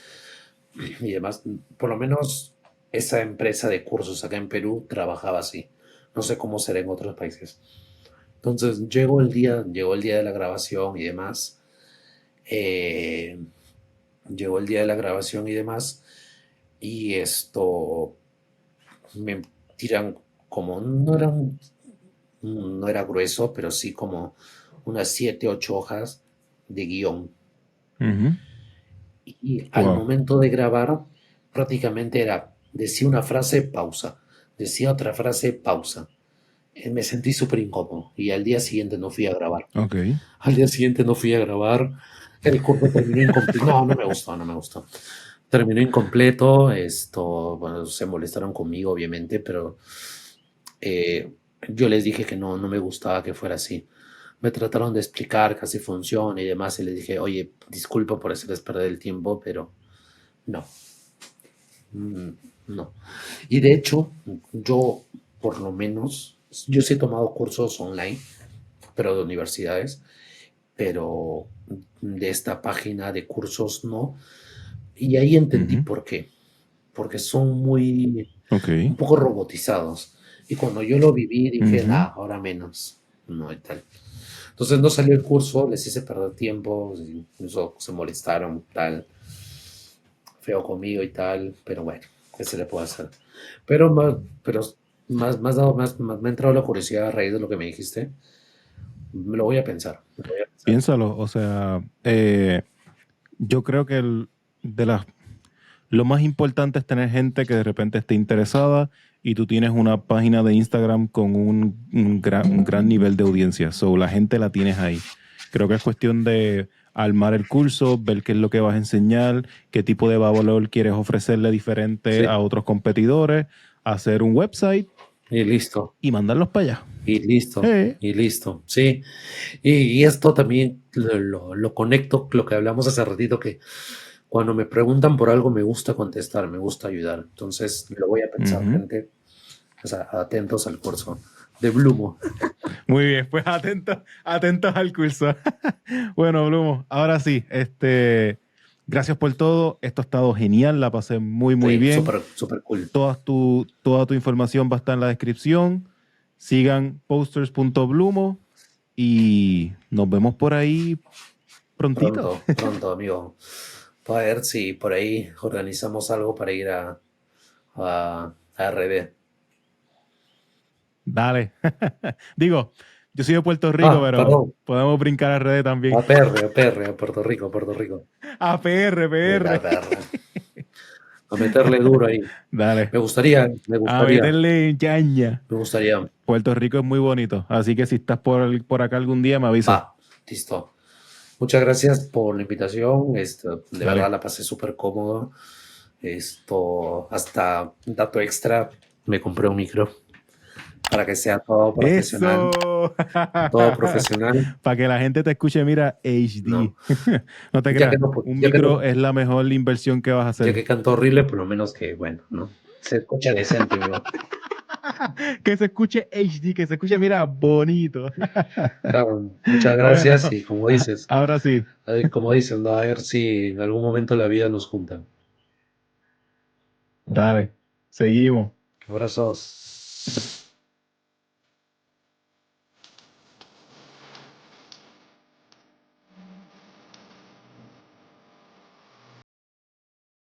por lo menos esa empresa de cursos acá en Perú trabajaba así. No sé cómo será en otros países. Entonces llegó el día de la grabación y demás. eh, Llegó el día de la grabación y demás. Y esto me tiran como, no era grueso, pero sí como unas 7, 8 hojas de guión. Ujú. Y al Wow. momento de grabar, prácticamente era, decía una frase, pausa, decía otra frase, pausa. Me sentí súper incómodo y al día siguiente no fui a grabar. Ok. Al día siguiente no fui a grabar. El curso terminó incompleto. No, no me gustó, no me gustó. Terminó incompleto. Bueno, se molestaron conmigo, obviamente, pero eh, yo les dije que no, no me gustaba que fuera así. Me trataron de explicar que así funciona y demás, y les dije, oye, disculpa por hacerles perder el tiempo, pero no, mm, no. Y de hecho, yo, por lo menos, yo sí he tomado cursos online, pero de universidades, pero de esta página de cursos no. Y ahí entendí Ujú. por qué. Porque son muy, Ok. un poco robotizados. Y cuando yo lo viví, dije, Ujú. nah, ahora menos. No, y tal. Entonces no salió el curso, les hice perder tiempo, incluso se molestaron, tal, feo conmigo y tal, pero bueno, ¿qué se le puede hacer? Pero pero me ha entrado la curiosidad a raíz de lo que me dijiste. Me lo voy a pensar, me lo voy a pensar. Piénsalo, o sea, yo creo que de las lo más importante es tener gente que de repente esté interesada y tú tienes una página de Instagram con un gran nivel de audiencia. So, la gente la tienes ahí. Creo que es cuestión de armar el curso, ver qué es lo que vas a enseñar, qué tipo de valor quieres ofrecerle diferente Sí, a otros competidores, hacer un website y listo, y mandarlos para allá. y listo, Eh, y listo, sí. Y esto también lo conecto, lo que hablamos hace ratito, que cuando me preguntan por algo me gusta contestar, me gusta ayudar. Entonces lo voy a pensar, ujú. gente. O sea, atentos al curso de Blumo. Muy bien, pues atentos, atentos al curso. Bueno, Blumo, ahora sí, gracias por todo. Esto ha estado genial, la pasé muy, muy Sí, bien. súper, súper cool. Toda tu información va a estar en la descripción. Sigan posters.blumo y nos vemos por ahí prontito. Pronto, pronto, amigo. A ver si por ahí organizamos algo para ir a RD. Dale. Digo, yo soy de Puerto Rico, Ah, pero perdón. podemos brincar a redes también. A Puerto Rico, Puerto Rico. A PR, A PR. PR. A meterle duro ahí. Dale. Me gustaría, me A gustaría, meterle ñaña. me gustaría. Puerto Rico es muy bonito, así que si estás por acá algún día me avisas. Va, listo. Muchas gracias por la invitación. De verdad Dale. la pasé súper cómodo. Hasta un dato extra, me compré un micro para que sea Eso. todo profesional, Para que la gente te escuche, mira, ¿no? HD. No te Ya que creas, no, un ya que micro no, es la mejor inversión que vas a ya hacer. que canto horrible, por lo menos que, bueno, ¿no? Se escucha decente, amigo. Que se escuche HD, que se escuche, mira, bonito. Claro, muchas Bueno, gracias y ahora sí, como dices, ¿no? A ver si en algún momento la vida nos junta. dale, seguimos. Abrazos.